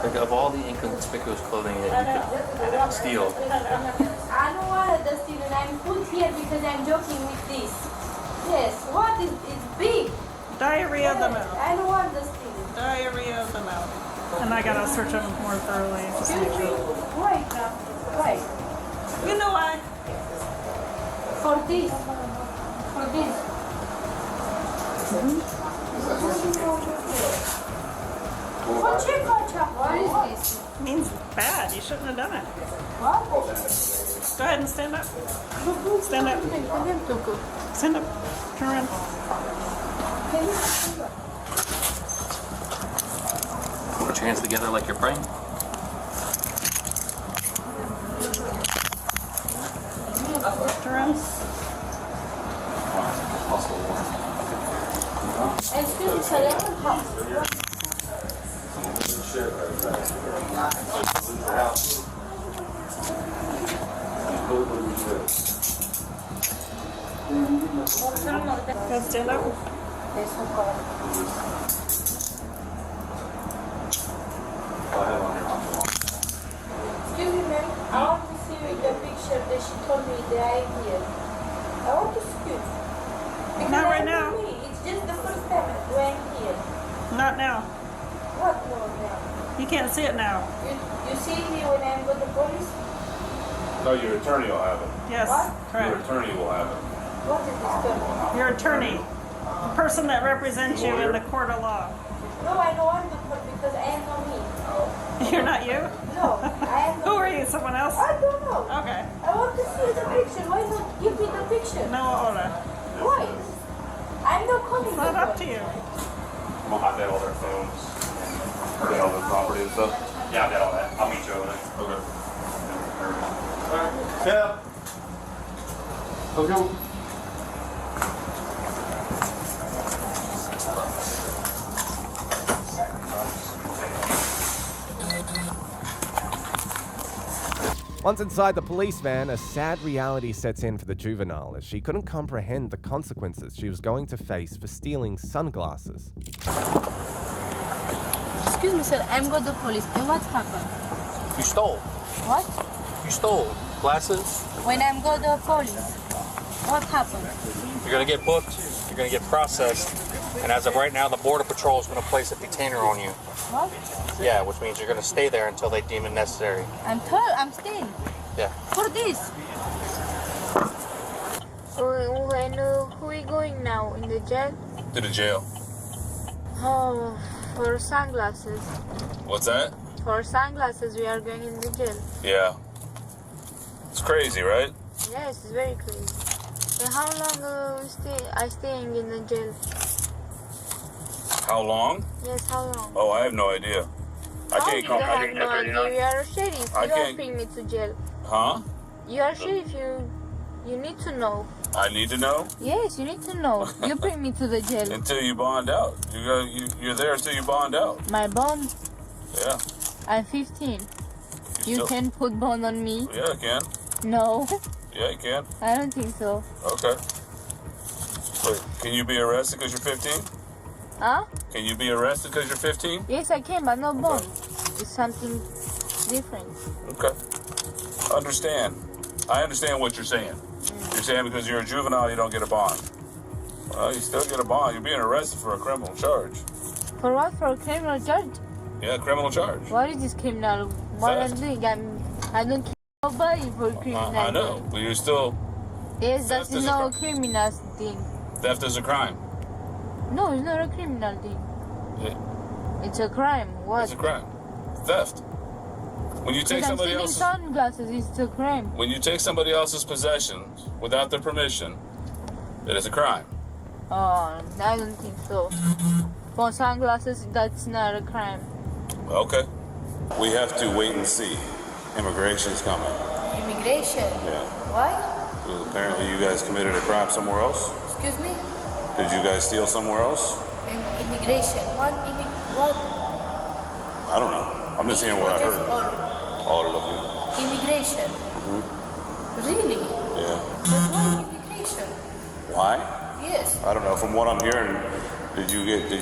Like of all the inconspicuous clothing that you could steal, I don't want the student. I'm put here because I'm joking with this. Yes. What is it's big? Diarrhea of the mouth. I don't want the student. Diarrhea of the mouth. And I gotta search them more thoroughly just to make sure. Why? Why? You know why? For this. For this. What is this? Means bad. You shouldn't have done it. What? Go ahead and stand up. Stand up. Stand up. Turn around. Put your hands together like you're praying. Excuse me, sir. Stand up. Excuse me, ma'am. I want to see the picture that she told me the idea. I want to see it. Because Not right I'm now. me. It's just the first time when here. Not now. What no now? You can't see it now. You see me when I'm with the police? No, your attorney will have it. Yes, Your correct. attorney will have it. What is this story? Your attorney, the person that represents you in the court of law. No, I don't want to put because I am not me. You're not you? No, I am not. Who are you? Someone else? I don't know. Okay. I want to see the picture. Why not give me the picture? No order. Why? I'm not coming. It's not up to you. I'm gonna hide all their phones. Get all the property and stuff. Yeah, I got all that. I'll meet you over there. Okay. Alright. Yeah. Let's go. Once inside the police van, a sad reality sets in for the juvenile as she couldn't comprehend the consequences she was going to face for stealing sunglasses. Excuse me, sir. I'm going to the police. And what happened? You stole. What? You stole glasses. When I'm going to the police, what happened? You're gonna get booked. You're gonna get processed. And as of right now, the Border Patrol is gonna place a detainer on you. What? Yeah, which means you're gonna stay there until they deem it necessary. I'm staying. Yeah. For this. When who are we going now? In the jail? To the jail. Oh, for sunglasses. What's that? For sunglasses, we are going in the jail. Yeah. It's crazy, right? Yes, it's very crazy. So how long I staying in the jail? How long? Yes, how long? Oh, I have no idea. I can't come. You have no idea. You are a sheriff. I You can't- are bring me to jail. Huh? You are a sheriff. You need to know. I need to know Yes, you need to know. You bring me to the jail. until you bond out. You're there until you bond out. My bond. Yeah. I'm 15. You still- can put bond on me. Yeah, I can. No, Yeah, you can. I don't think so. Okay. Wait, can you be arrested because you're 15? Huh? Can you be arrested because you're 15? Yes, I can, but no bond. It's something different. Okay. I understand what you're saying. You're saying because you're a juvenile, you don't get a bond. Well, you still get a bond. You're being arrested for a criminal charge. For what? For a criminal charge? Yeah, criminal charge. What is this criminal? What I'm doing? I don't kill nobody for criminal. I know, but you're still... Yes, that's Theft is no criminal thing. Theft is a crime. No, it's not a criminal thing. Yeah, It's a crime. What? it's a crime. Theft. When you take Because I'm somebody stealing else's... sunglasses, it's a crime. When you take somebody else's possessions without their permission, it is a crime. Oh, I don't think so. For sunglasses, that's not a crime. Okay. We have to wait and see. Immigration's coming. Immigration? Yeah. Why? Well, apparently you guys committed a crime somewhere else. Excuse me? Did you guys steal somewhere else? Immigration. What? What? I don't know. I'm just hearing what I heard. All of you. Immigration. Really? Yeah. But why immigration? Why? Yes. I don't know. From what I'm hearing, did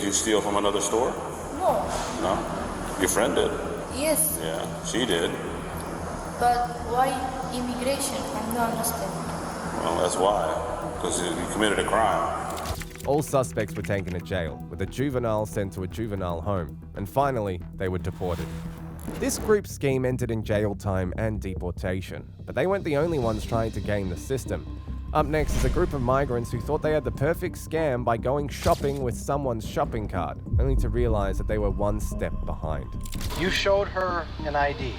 you steal from another store? No. No? Your friend did. Yes. Yeah, she did. But why immigration? I don't understand. Well, that's why. Because you committed a crime. All suspects were taken to jail, with a juvenile sent to a juvenile home, and finally, they were deported. This group scheme ended in jail time and deportation, but they weren't the only ones trying to game the system. Up next is a group of migrants who thought they had the perfect scam by going shopping with someone's shopping cart, only to realize that they were one step behind. You showed her an ID.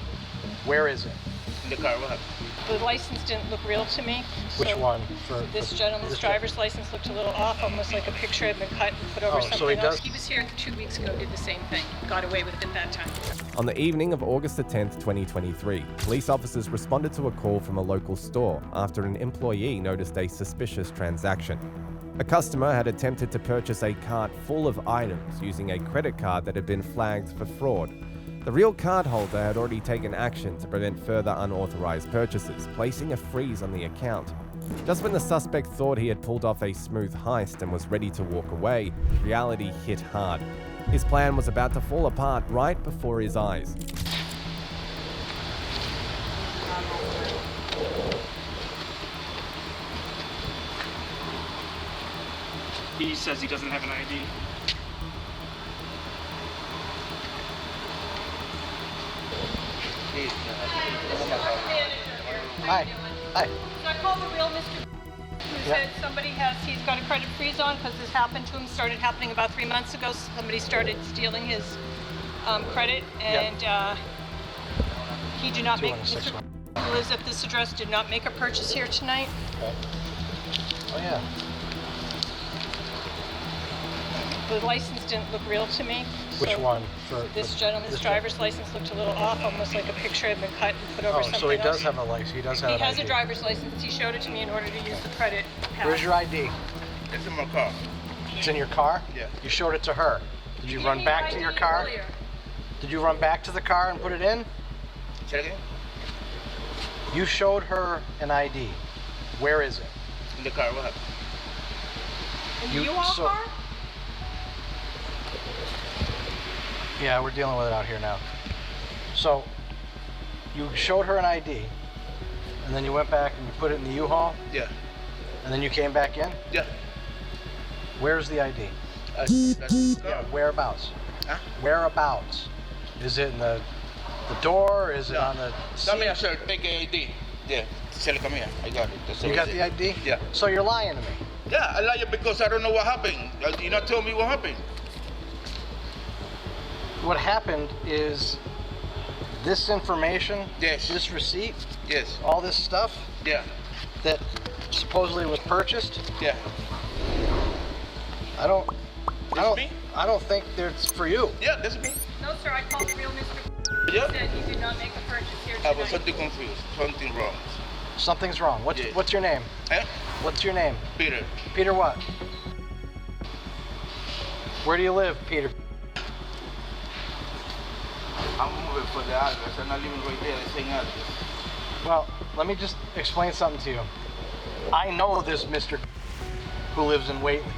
Where is it? The car, what happened? The license didn't look real to me. Which so one? This gentleman's driver's license looked a little off, almost like a picture had been cut and put over so something he else. does- He was here 2 weeks ago, did the same thing. Got away with it at that time. On the evening of August the 10th, 2023, police officers responded to a call from a local store after an employee noticed a suspicious transaction. A customer had attempted to purchase a cart full of items using a credit card that had been flagged for fraud. The real cardholder had already taken action to prevent further unauthorized purchases, placing a freeze on the account. Just when the suspect thought he had pulled off a smooth heist and was ready to walk away, reality hit hard. His plan was about to fall apart right before his eyes. He says he doesn't have an ID. Hi. Hi. So I called the real Mr. who said he's got a credit freeze on because this happened to him, started happening about 3 months ago. Somebody started stealing his credit and he did not make, Mr. who lives at this address did not make a purchase here tonight. Okay. Oh yeah. The license didn't look real to me. Which one? This gentleman's driver's license looked a little off, almost like a picture had been cut and put over something else. So he does have a license. He does have He an has ID. a driver's license. He showed it to me in order to use the credit pass. Where's your ID? It's in my car. It's in your car? Yeah. You showed it to her. Did you run back to your car? Earlier. Did you run back to the car and put it in? Say it again? You showed her an ID. Where is it? In the car, what happened? In the U-Haul car? Yeah, we're dealing with it out here now. So, you showed her an ID, and then you went back and you put it in the U-Haul? Yeah. And then you came back in? Yeah. Where's the ID? Yeah, whereabouts? Huh? Whereabouts? Is it in the door? Is it on the seat? Come here, sir. Take a ID. Yeah. Sir, come here. I got it. That's You all got it the is. ID? Yeah. So you're lying to me? Yeah, I lie because I don't know what happened. You not tell me what happened. What happened is this information, yes, this receipt, yes, all this stuff, yeah, that supposedly was purchased. Yeah. I don't think it's for you. Yeah, that's me. No, sir. I called the real Mr. Yeah. He said he did not make a purchase here I tonight. was something confused. Something wrong. Something's wrong. What's your name? Eh? What's your name? Peter. Peter what? Where do you live, Peter? I'm moving for the address. I'm not living right there. The same address. Well, let me just explain something to you. I know this Mr. who lives in Whately.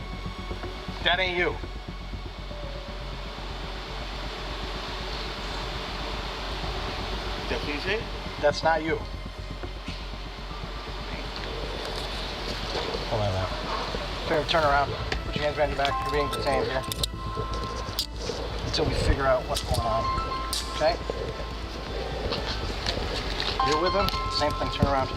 That ain't you. That's what you say? That's not you. Hold on now. Turn around. Put your hands behind your back. You're being detained here. Until we figure out what's going on. Okay? You're with him? Same thing. Turn around.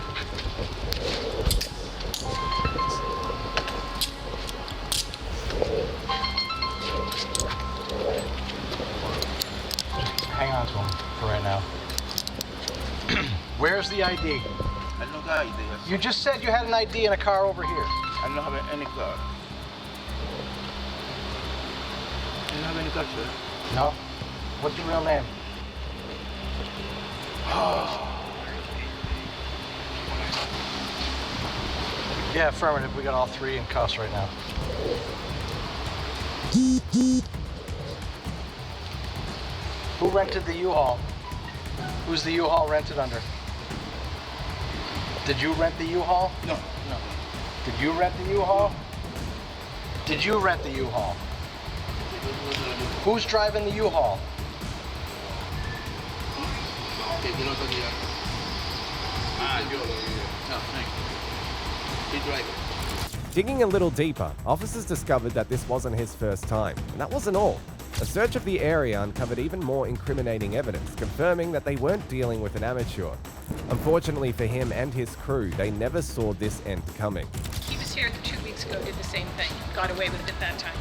Hang on to him for right now. Where's the ID? I don't got ID. You just said you had an ID in a car over here. I don't have any car. I don't have any car, sir. No? What's your real name? Yeah, affirmative. We got all three in cuffs right now. Who rented the U-Haul? Who's the U-Haul rented under? Did you rent the U-Haul? No. No. Did you rent the U-Haul? Did you rent the U-Haul? Who's driving the U-Haul? Digging a little deeper, officers discovered that this wasn't his first time, and that wasn't all. A search of the area uncovered even more incriminating evidence, confirming that they weren't dealing with an amateur. Unfortunately for him and his crew, they never saw this end coming. He was here 2 weeks ago, did the same thing. Got away with it at that time.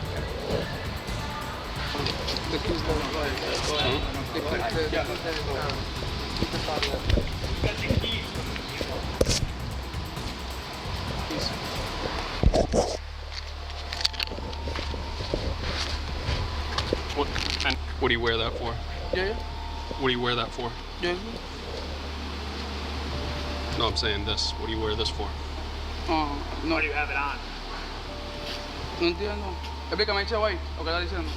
What do you wear that for? Yeah. What do you wear that for? Yeah. No, I'm saying this. What do you wear this for? No. Do you have it on? No entiendo. Explícame, Chawai, lo que está diciendo.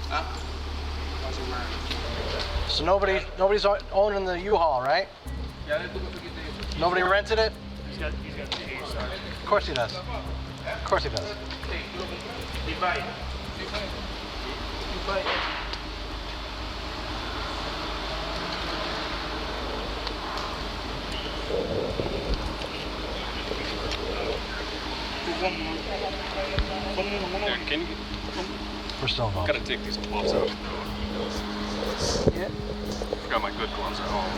So nobody's owning the U-Haul, right? Nobody rented it? He's got the keys, sorry. Of course he does. Of course he does. Yeah, can you? We're still involved. Gotta take these gloves out. Yeah. Forgot my good gloves at home.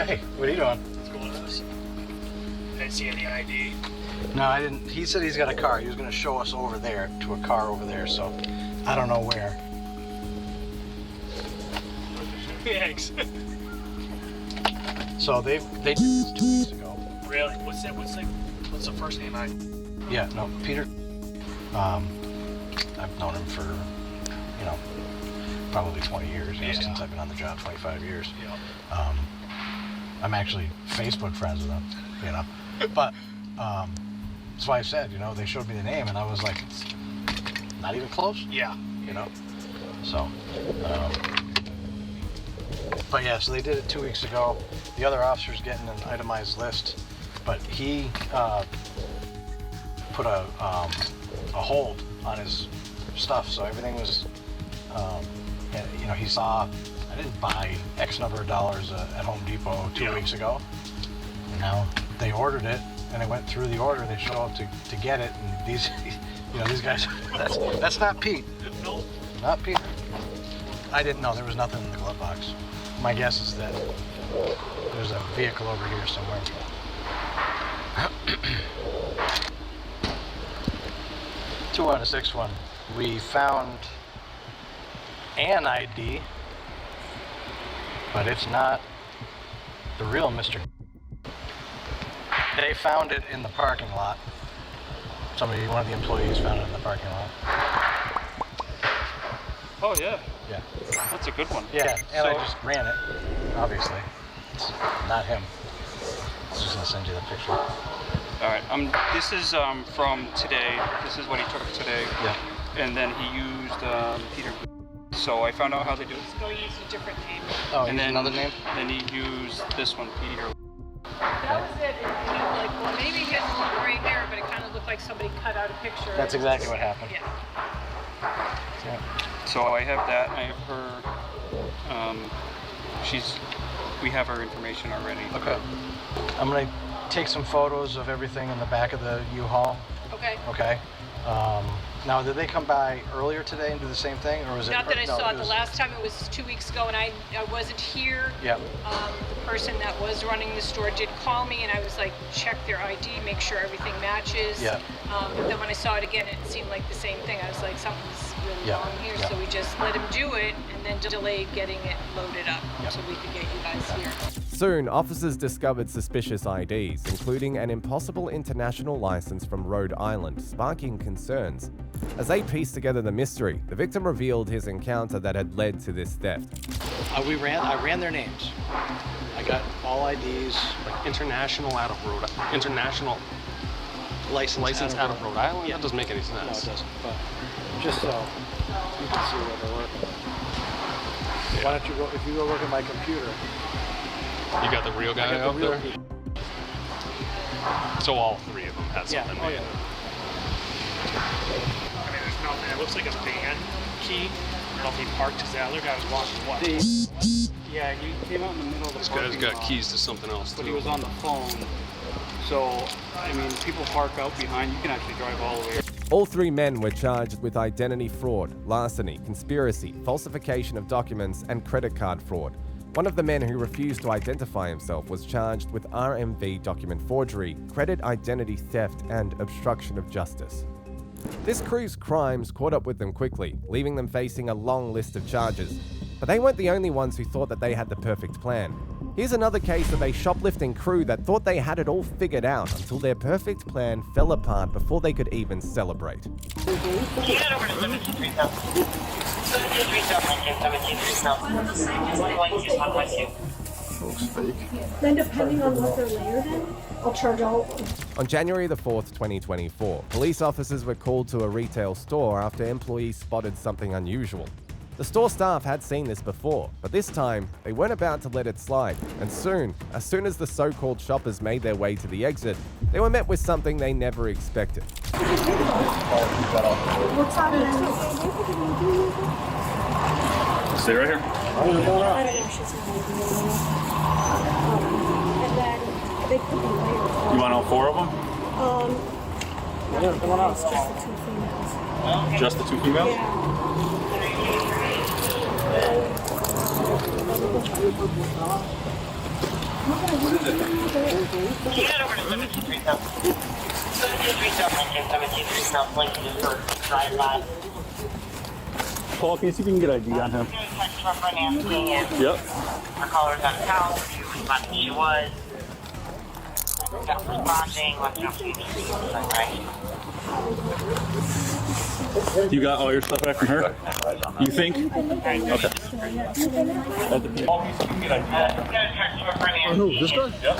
Hey, what are you doing? What's going on? I didn't see any ID. No, I didn't. He said he's got a car. He was going to show us over there to a car over there, so I don't know where. Thanks. So they did this 2 weeks ago. Really? What's the first name? Yeah, no, Peter. I've known him for, probably 20 years. Since I've been on the job, 25 years. Yeah. I'm actually Facebook friends with him, But that's why I said, they showed me the name, and I was like, it's not even close. Yeah. So, but yeah, so they did it 2 weeks ago. The other officer's getting an itemized list, but he put a hold on his stuff, so everything was, he saw, I didn't buy X number of dollars at Home Depot 2 weeks ago. And now they ordered it, and it went through the order. They show up to get it, and these guys, that's not Pete. No. Not Peter. I didn't know. There was nothing in the glove box. My guess is that there's a vehicle over here somewhere. Two out of 6-1. We found an ID, but it's not the real Mr. They found it in the parking lot. One of the employees found it in the parking lot. Oh, yeah. Yeah. That's a good one. Yeah, and I just ran it, obviously. It's not him. I was just going to send you the picture. All right. This is from today. This is what he took today. Yeah. And then he used Peter. So I found out how they do it. Go use a different name. Oh, and then another name? Then he used this one, Peter. That was it. And he was like, well, maybe he has a little gray hair, but it kind of looked like somebody cut out a picture. That's exactly what happened. Yeah. So I have that. I have her. We have her information already. Okay. I'm gonna take some photos of everything in the back of the U-Haul. Okay. Okay. Now, did they come by earlier today and do the same thing, or was it? Not that I saw it. was- The last time it was 2 weeks ago, and I wasn't here. Yeah. The person that was running the store did call me, and I was like, check their ID, make sure everything matches. Yeah. But then when I saw it again, it seemed like the same thing. I was like, something's really wrong here. Yeah. So we just let him do it, and then delayed getting it loaded up so we could get you guys here. Soon, officers discovered suspicious IDs, including an impossible international license from Rhode Island, sparking concerns. As they pieced together the mystery, the victim revealed his encounter that had led to this theft. I ran their names. I got all IDs. Like international international license out of Rhode Island? Yeah. That doesn't make any sense. No, it doesn't. But just so you can see where they were. Why don't you go? If you go look at my computer. You got the real guy I got out the real there? people. So all three of them had something. Oh, yeah. I mean, there's nothing. It looks like a van key. I don't know if he parked because the other guy was walking what? Yeah, he came out in the middle of the This guy's parking got lot, keys to something else but too. he was on the phone. So, I mean, people park out behind. You can actually drive all the way. All three men were charged with identity fraud, larceny, conspiracy, falsification of documents, and credit card fraud. One of the men who refused to identify himself was charged with RMV document forgery, credit identity theft, and obstruction of justice. This crew's crimes caught up with them quickly, leaving them facing a long list of charges. But they weren't the only ones who thought that they had the perfect plan. Here's another case of a shoplifting crew that thought they had it all figured out until their perfect plan fell apart before they could even celebrate. Looks fake. Then depending on what they're layered in, I'll charge all. On January the 4th, 2024, police officers were called to a retail store after employees spotted something unusual. The store staff had seen this before, but this time, they weren't about to let it slide. And soon, as soon as the so-called shoppers made their way to the exit, they were met with something they never expected. What's happening? Stay right here. I don't know, she's and then they put them layers. You want all 4 of them? It's just the 2 females. Just the 2 females? Yeah. Paul, can you see if you can get ID on him? Yep. Our caller's on the couch. She responded she was. Not responding. Let's jump to the You got all your stuff back from her? You think? Okay. Who? This guy? Yep.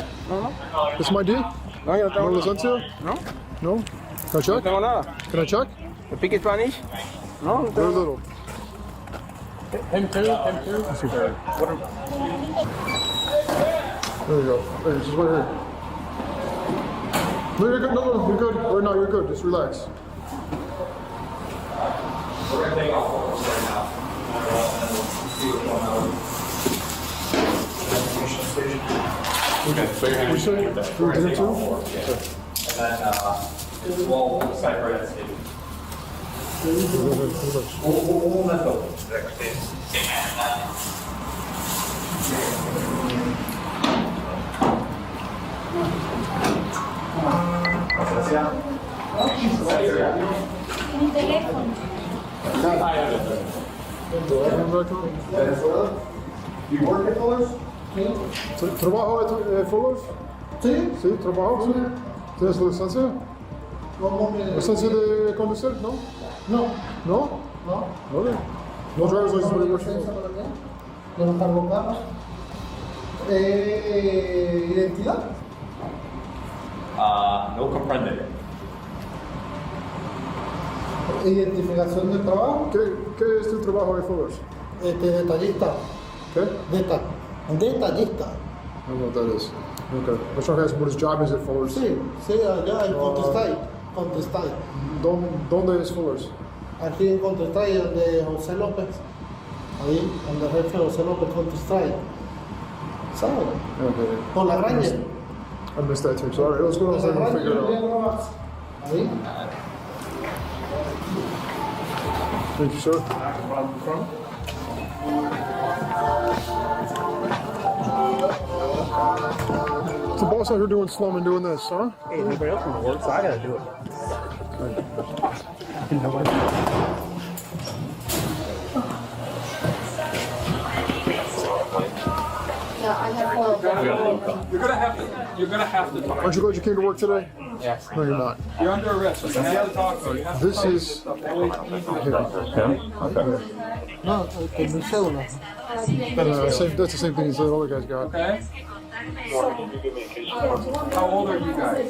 This my dude? No, licencia? No. No? Can I check? No, nada. Can I check? ¿You speak Spanish? No. Very little. Him too. Him too. There you go. Hey, this is right here. No, you're good. No, you're good. Right now, you're good. Just relax. We're going to take off right now. Okay, so you're going to say? with that. You did it too? Okay. And then, we'll decide right at the station. You work at Fuller's? ¿Trabajo at Fuller's? Sí. Sí, trabajo, sí. ¿Tienes licencia? ¿Licencia de conducir? No. No. No? No. Okay. No driver's license, but it works for you. ¿No cargo carros? ¿Identidad? No comprende. ¿Identificación de trabajo? ¿Qué es tu trabajo de Fuller's? Detallista. ¿Qué? Detallista. I don't know what that is. Okay. I was trying to ask him what his job is at Fuller's. Sí, allá en Contestay. ¿Dónde es Fuller's? Aquí en Contestay, donde José López. Ahí, donde el jefe José López Contestay. ¿Sabes? Okay. Por la Granger. I missed that too. So, all right, let's go outside and figure it out. Ahí. Thank you, sir. What's the boss out here doing slum and doing this, huh? Hey, nobody else want to work, so I gotta do it. You're gonna have to talk. Aren't you glad you came to work today? Yes. No, you're not. You're under arrest. You have to talk to her. This is. No, que mi cédula. That's the same thing as the other guy's got. Okay. How old are you guys?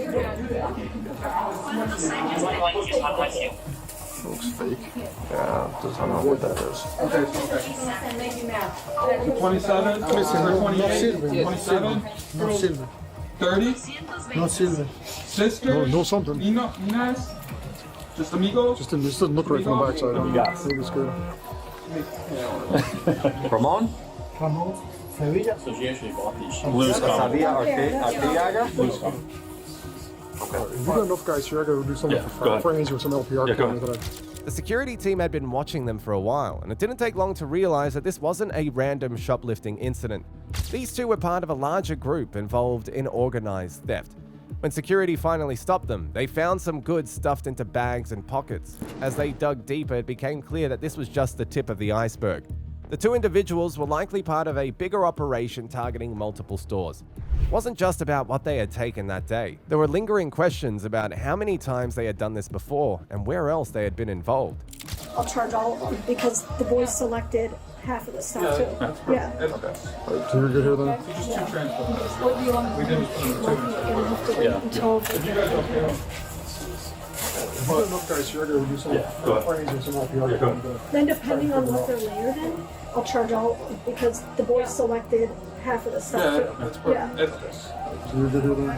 Looks fake. Yeah, doesn't know what that is. Okay. 27? 28? 27? No sirve. 30? No sirve. Sister? No something. Inez? Just amigos? Just doesn't look right from the backside. I think it's good. Ramon? Ramon. Sevilla. So she actually bought these shoes. Blues Arteaga? Okay. If we got enough guys here, I gotta do something for Franz or some LPR. Yeah, go ahead. The security team had been watching them for a while, and it didn't take long to realize that this wasn't a random shoplifting incident. These two were part of a larger group involved in organized theft. When security finally stopped them, they found some goods stuffed into bags and pockets. As they dug deeper, it became clear that this was just the tip of the iceberg. The two individuals were likely part of a bigger operation targeting multiple stores. It wasn't just about what they had taken that day. There were lingering questions about how many times they had done this before and where else they had been involved. I'll charge all of them because the boys selected half of the stuff too. Yeah. Can you get here then? What do you want me to do? You'll have to wait until Then depending on what they're layered in, I'll charge all of them because the boys selected half of the stuff too. That's perfect.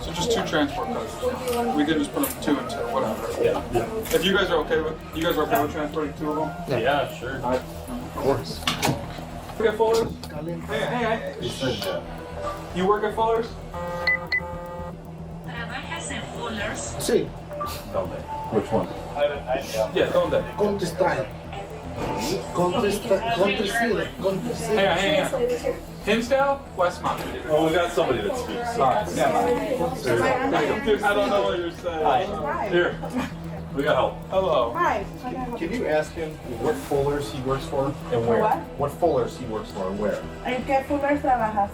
So just 2 transport codes. We can just put them 2 and 2, whatever. Yeah. If you guys are okay with transporting 2 of them? Yeah, sure. Of course. We got Fuller's? Hey. You work at Fuller's? Sí. Which one? Yeah, ¿dónde? Country style. Country style. Hang on. Hinsdale? Westmont. Oh, we got somebody that speaks. Alright, I don't know what you're saying. Hi. Here. We got help. Hello. Hi. Can you ask him what Fullers he works for and where? What Fullers he works for and where? ¿En qué Fuller trabajas?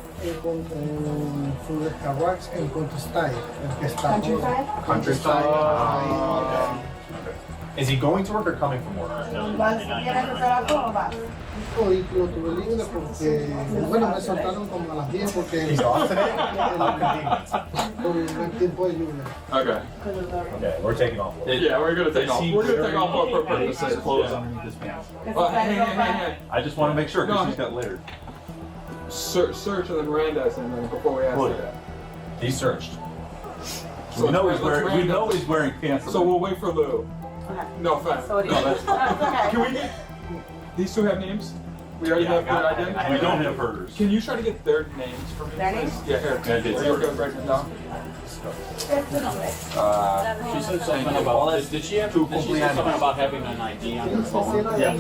Fuller Carwax en Country style. Countryside? Countryside. Okay. Is he going to work or coming from work? ¿Tienes que trabajo o vas? Hoy lo tuve libre porque, bueno, me soltaron como a las 10 porque... He's off today? How convenient. Por el tiempo de lluvia. Okay. Okay, we're taking off. Yeah, we're gonna take off. We're gonna take off for purposes. Clothes underneath his pants. Hey. I just want to make sure because he's got littered. Search and then Miranda and then before we ask you that. He searched. So we know he's wearing pants. So we'll wait for Lou. No offense. Sorry. No, that's fine. Can we get... These 2 have names? We already have their identities? We don't have hers. Can you try to get their names for me? Their names? Yeah, here. Are you okay with writing them down? She said something about, did she say something about having an ID on her phone? Yes.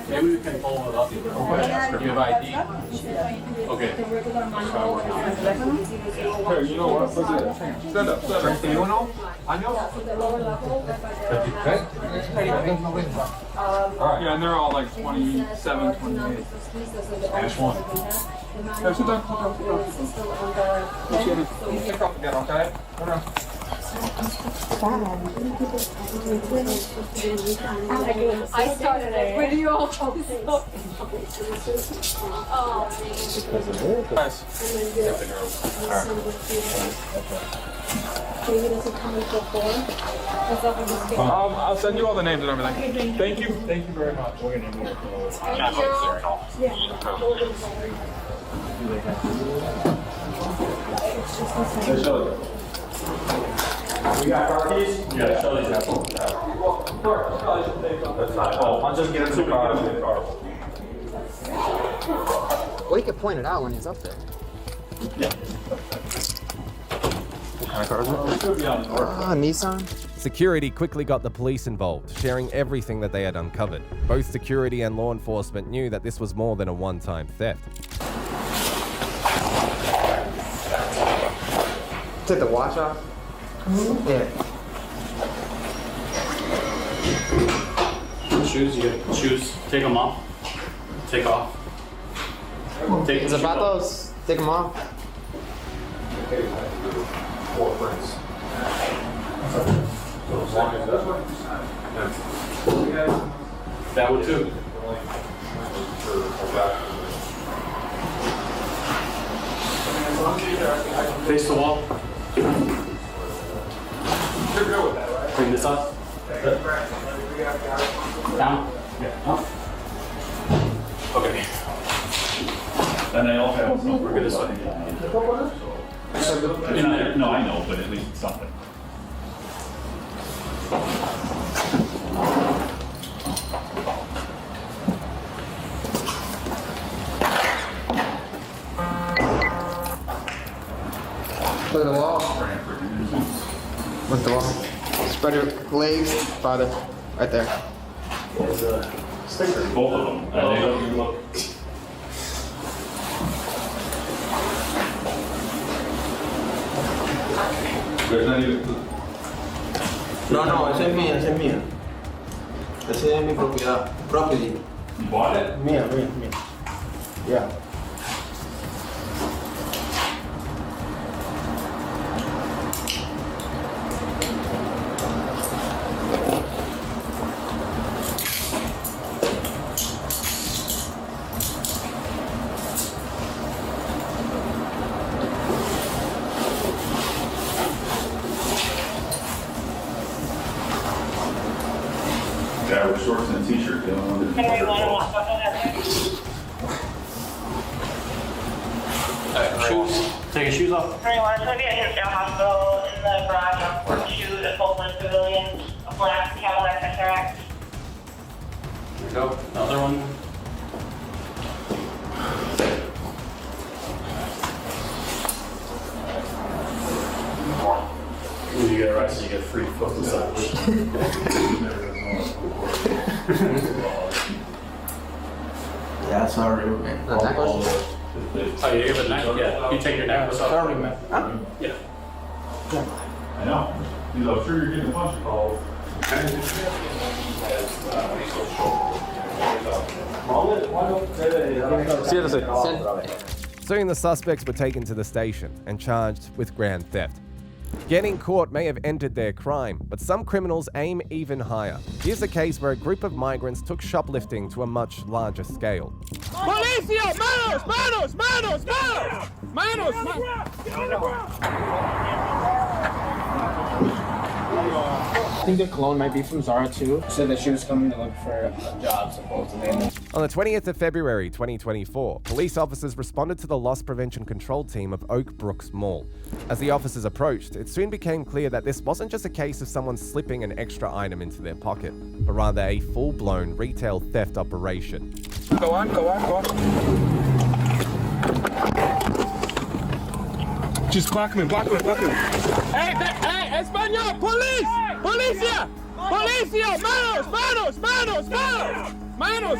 Maybe we can pull it up. You have ID? Okay. Here, you know what? Stand up. 31 años? Alright. Yeah, and they're all like 27, 28. Spanish one. Here, sit down. Take off again, okay? I started it. Where do you all come Nice. I'll send you all the names and everything. Thank you. Thank you very much. We're gonna need We got car keys? Yeah, Shelly's got them. That's fine. Oh, I'll just get into the car. Well, you could point it out when he's up there. Yeah. What kind of car is it? Nissan. Security quickly got the police involved, sharing everything that they had uncovered. Both security and law enforcement knew that this was more than a one-time theft. Take the watch off? Yeah. Shoes, you get shoes. Take them off. Take off. Take the zapatos. Take them off. 4 prints. That one too. Face the wall. Bring this up. Down. Yeah. Okay. And they all have some. We're good this way. No, I know, but at least it's something. Look at the wall. Look at the wall. Spread your legs, father. Right there. There's a sticker. Both of them. And they don't even look. There's not even. No, esa es mía, esa es mía. Esa es mi propiedad. Property. You bought it? Mía. Yeah. Yeah, with shorts and a t-shirt. They don't want to. Shoes. Take your shoes off. Everyone, it's going to be at Hinsdale Hospital in the garage on 42, the Fulton Pavilion, a black Cadillac SRX. There you go. Another one. When you get arrested, you get free foot massage. Yeah, sorry, man. Oh, you have a neck? Yeah. You take your necklace off. Sorry, man. Yeah. I know. I'm sure you're getting a bunch of calls. Soon the suspects were taken to the station and charged with grand theft. Getting caught may have ended their crime, but some criminals aim even higher. Here's a case where a group of migrants took shoplifting to a much larger scale. ¡Policía! ¡Manos! ¡Manos! ¡Manos! ¡Manos! I think the clone might be from Zara too. She said that she was coming to look for a job, supposedly. On the 20th of February 2024, police officers responded to the loss prevention control team of Oak Brooks Mall. As the officers approached, it soon became clear that this wasn't just a case of someone slipping an extra item into their pocket, but rather a full-blown retail theft operation. Go on. Just block him. Hey, Español, police! Policia! Policia! Manos!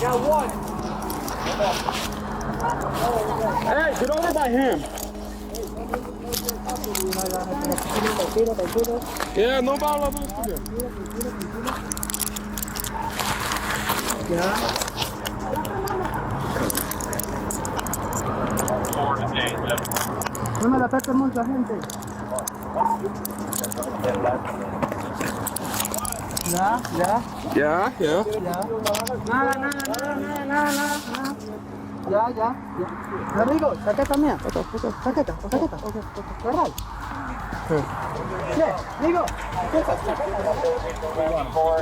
Got one. Hey, get over by him. Yeah, no problem. No me la toque mucha gente. Ya. Nada. Ya. Amigo, saqueta mía. Saqueta. Cerrar. Yeah, amigo.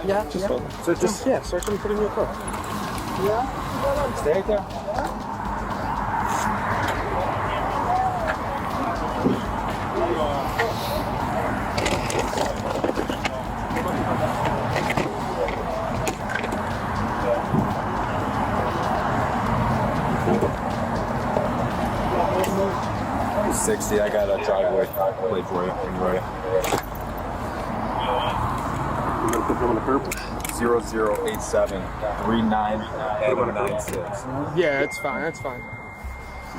Yeah. So just search him, put him in your car. Yeah. Stay right there. 60, I got a driveway plate for you. Enjoy it. I'm gonna put him on the curb. 0087 3996. Yeah, it's fine.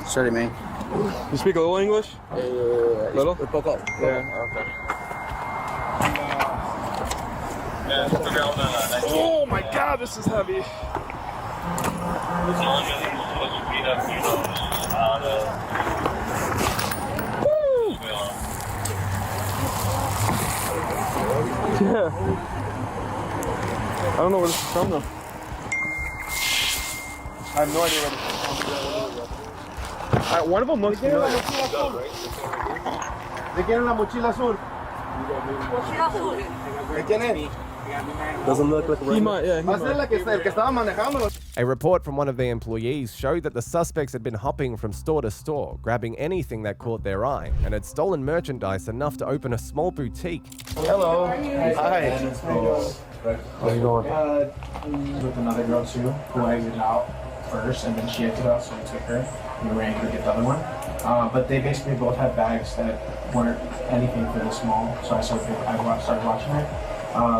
Sorry, man. You speak a little English? Little? Poco. Yeah. Okay. Oh my God, this is heavy. Yeah. I don't know where this is from though. I have no idea where this is from. One of them looks familiar. ¿De quién es la mochila azul? Mochila azul. ¿De quién es? Doesn't look like He might, yeah. He might. A report from one of the employees showed that the suspects had been hopping from store to store, grabbing anything that caught their eye, and had stolen merchandise enough to open a small boutique. Hello. Hi. How you going? With another girl too, who exited out first, and then she exited out, so we took her. We ran to get the other one. But they basically both had bags that weren't anything for this small, so I started watching it.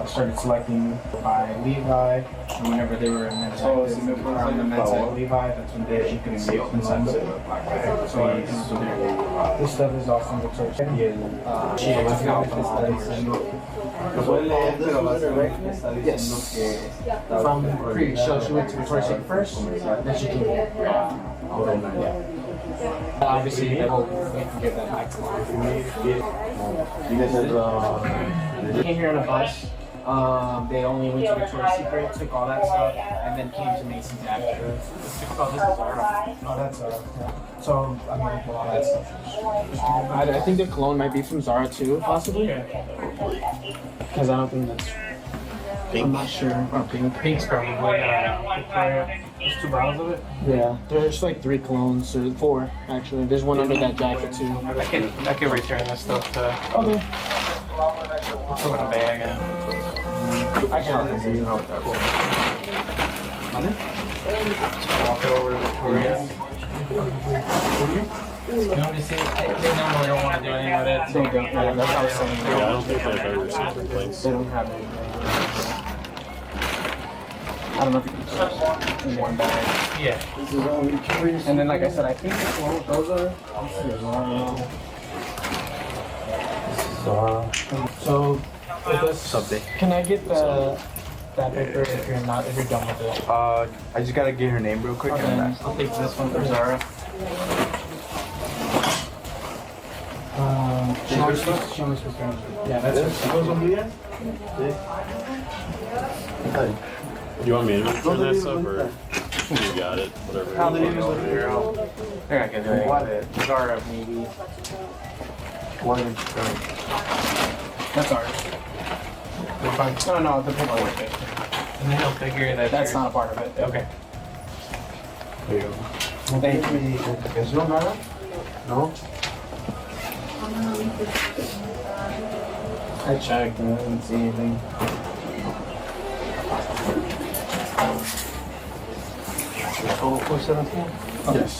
Started selecting by Levi, and whenever they were in men's Levi, that's when she couldn't see it inside the black bag. So this stuff is all from the church. She exited out yes. From previous show, she went to Victoria's Secret first, then she came here. Obviously, they will give that back to me. You guys had, They came here on a bus. They only went to Victoria's Secret, took all that stuff, and then came to Mason's after. Oh, this is Zara. Oh, that's Zara. Yeah. So, I mean, all that stuff. I think the cologne might be from Zara too, possibly. Because I don't think that's pink. I'm not sure. Oh, pink. Pink's probably Victoria. There's 2 bottles of it? Yeah. There's like 3 clones, or 4 actually. There's one under that jacket too. I can return this stuff to. Okay. Put it in a bag and. I got it. You know what that will. Walk it over to Victoria. You know what I'm saying? They normally don't want to do anything with it. They don't. Yeah, that's how I was saying. Yeah, I don't think they've ever received complaints. They don't have anything. I don't know if you can just in one bag. Yeah. And then, like I said, I think those are. So, something. Can I get that paper if you're done with it? I just gotta get her name real quick. Okay, I'll take this one for Zara. Yeah, that's it. Do you want me to return that stuff, or you got it? Whatever. Here, I can do it. Zara, maybe. That's ours. No, the paperwork. And then he'll figure that that's not a part of it. Okay. There you go. Thank you. No? I checked and I didn't see anything. Total 417? Yes.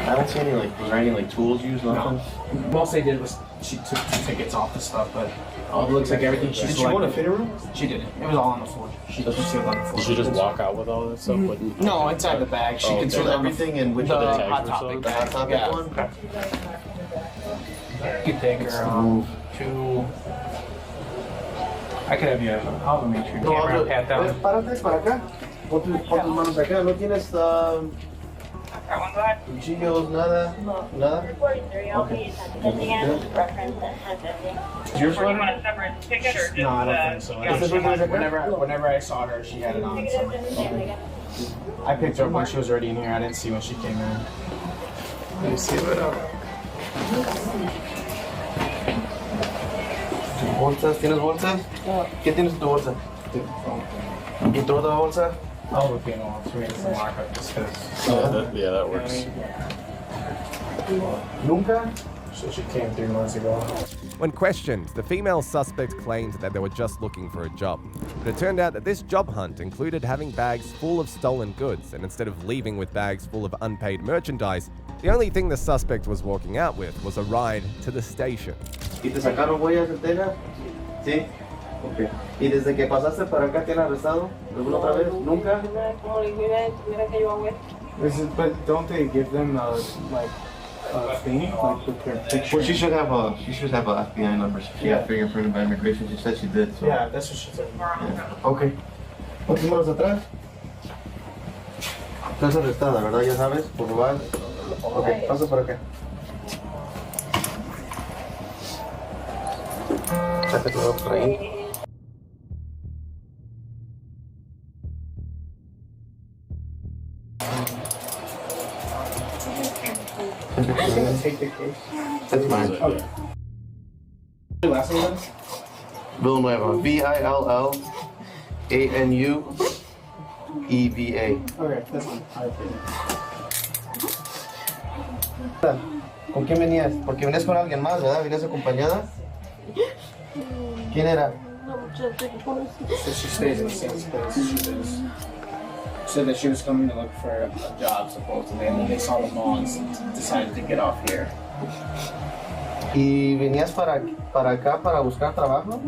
I don't see any, like, was there any, like, tools used? Nothing? Most they did was she took the tickets off the stuff, but it looks like everything she Did selected. she want a fitting room? She didn't. It was all on the floor. She doesn't see it on the floor. Did she just walk out with all that stuff? No, inside the bag. She controlled everything in which the of the Hot tags Topic or bag. so? Yeah. One? You could take her to. I could have you. I'll make sure you camera pat down. Párate para acá. Pon tus manos acá. ¿No tienes cuchillos, nada? Nada? Okay. Is yours one? No, I don't think so. Whenever I saw her, she had it on. So. Okay. I picked her up when she was already in here. I didn't see when she came in. Let me see what up. ¿Bolsas? ¿Tienes bolsas? ¿Qué tienes en tu bolsa? ¿Y tu otra bolsa? I'll look in all 3 and mark up just because. Yeah, that works. Nunca? So she came 3 months ago. When questioned, the female suspect claimed that they were just looking for a job. But it turned out that this job hunt included having bags full of stolen goods, and instead of leaving with bags full of unpaid merchandise, the only thing the suspect was walking out with was a ride to the station. ¿Y te sacaron huellas de Texas? Sí. Okay. ¿Y desde que pasaste para acá te han arrestado? ¿Alguna otra vez? ¿Nunca? But don't they give them like a thing, like with their picture? Well, she should have a FBI number. She got fingerprinted by immigration. She said she did. So. Yeah, that's what she said. Yeah. Okay. ¿Pon tus manos atrás? Estás arrestada, ¿verdad? Ya sabes, por robar. Ok, pasa por acá. Sácate por ahí. Take the case. That's fine. Okay. Last name is? Villanueva. Villanueva. Okay, that's fine. ¿Con quién venías? Porque venías con alguien más, ¿verdad? ¿Venías acompañada? ¿Quién era? So she stays in the same place she lives. Said that she was coming to look for a job supposedly, and then they saw the mall and decided to get off here. ¿Y venías para acá para buscar trabajo?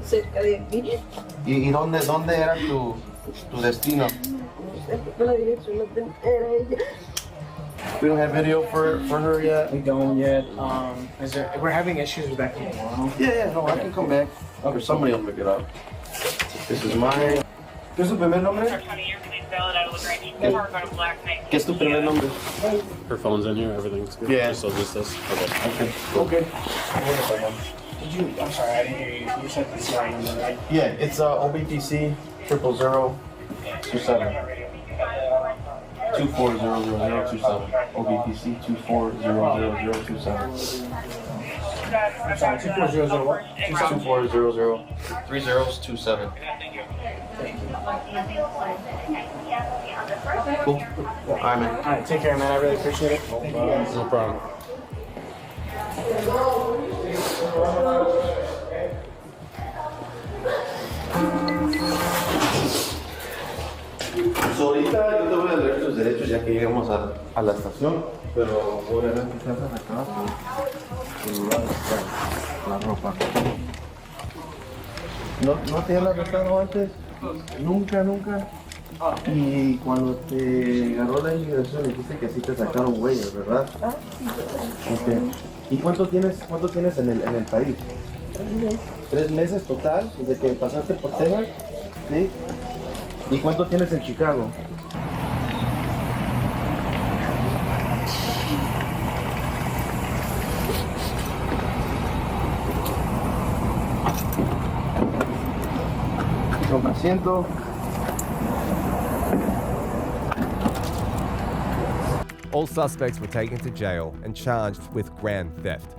Cerca de aquí. ¿Y dónde era tu destino? La dirección no era ella. We don't have video for her yet. We don't yet. We're having issues with that tomorrow. Yeah, no, I can come back. Or somebody will pick it up. This is mine. ¿Qué es tu primer nombre? ¿Qué es tu primer nombre? Her phone's in here, everything's good. Yeah. So just this. Okay. I'm sorry, I didn't hear you. You said the CR number, right? Yeah, it's OBTC 00027. 240027. OBTC 240027. I'm sorry, 2400 what? 2400 3027. Cool. Alright, man. Alright, take care, man. I really appreciate it. No problem. So, ahorita yo te voy a leer tus derechos ya que lleguemos a la estación, pero obviamente estás afectada por la ropa. ¿No te han arrestado antes? Nunca. Y cuando te agarró la inmigración dijiste que sí te sacaron huellas, ¿verdad? Okay. ¿Y cuánto tienes en el país? 3 meses total, desde que pasaste por Texas, ¿sí? ¿Y cuánto tienes en Chicago? Toma asiento. All suspects were taken to jail and charged with grand theft.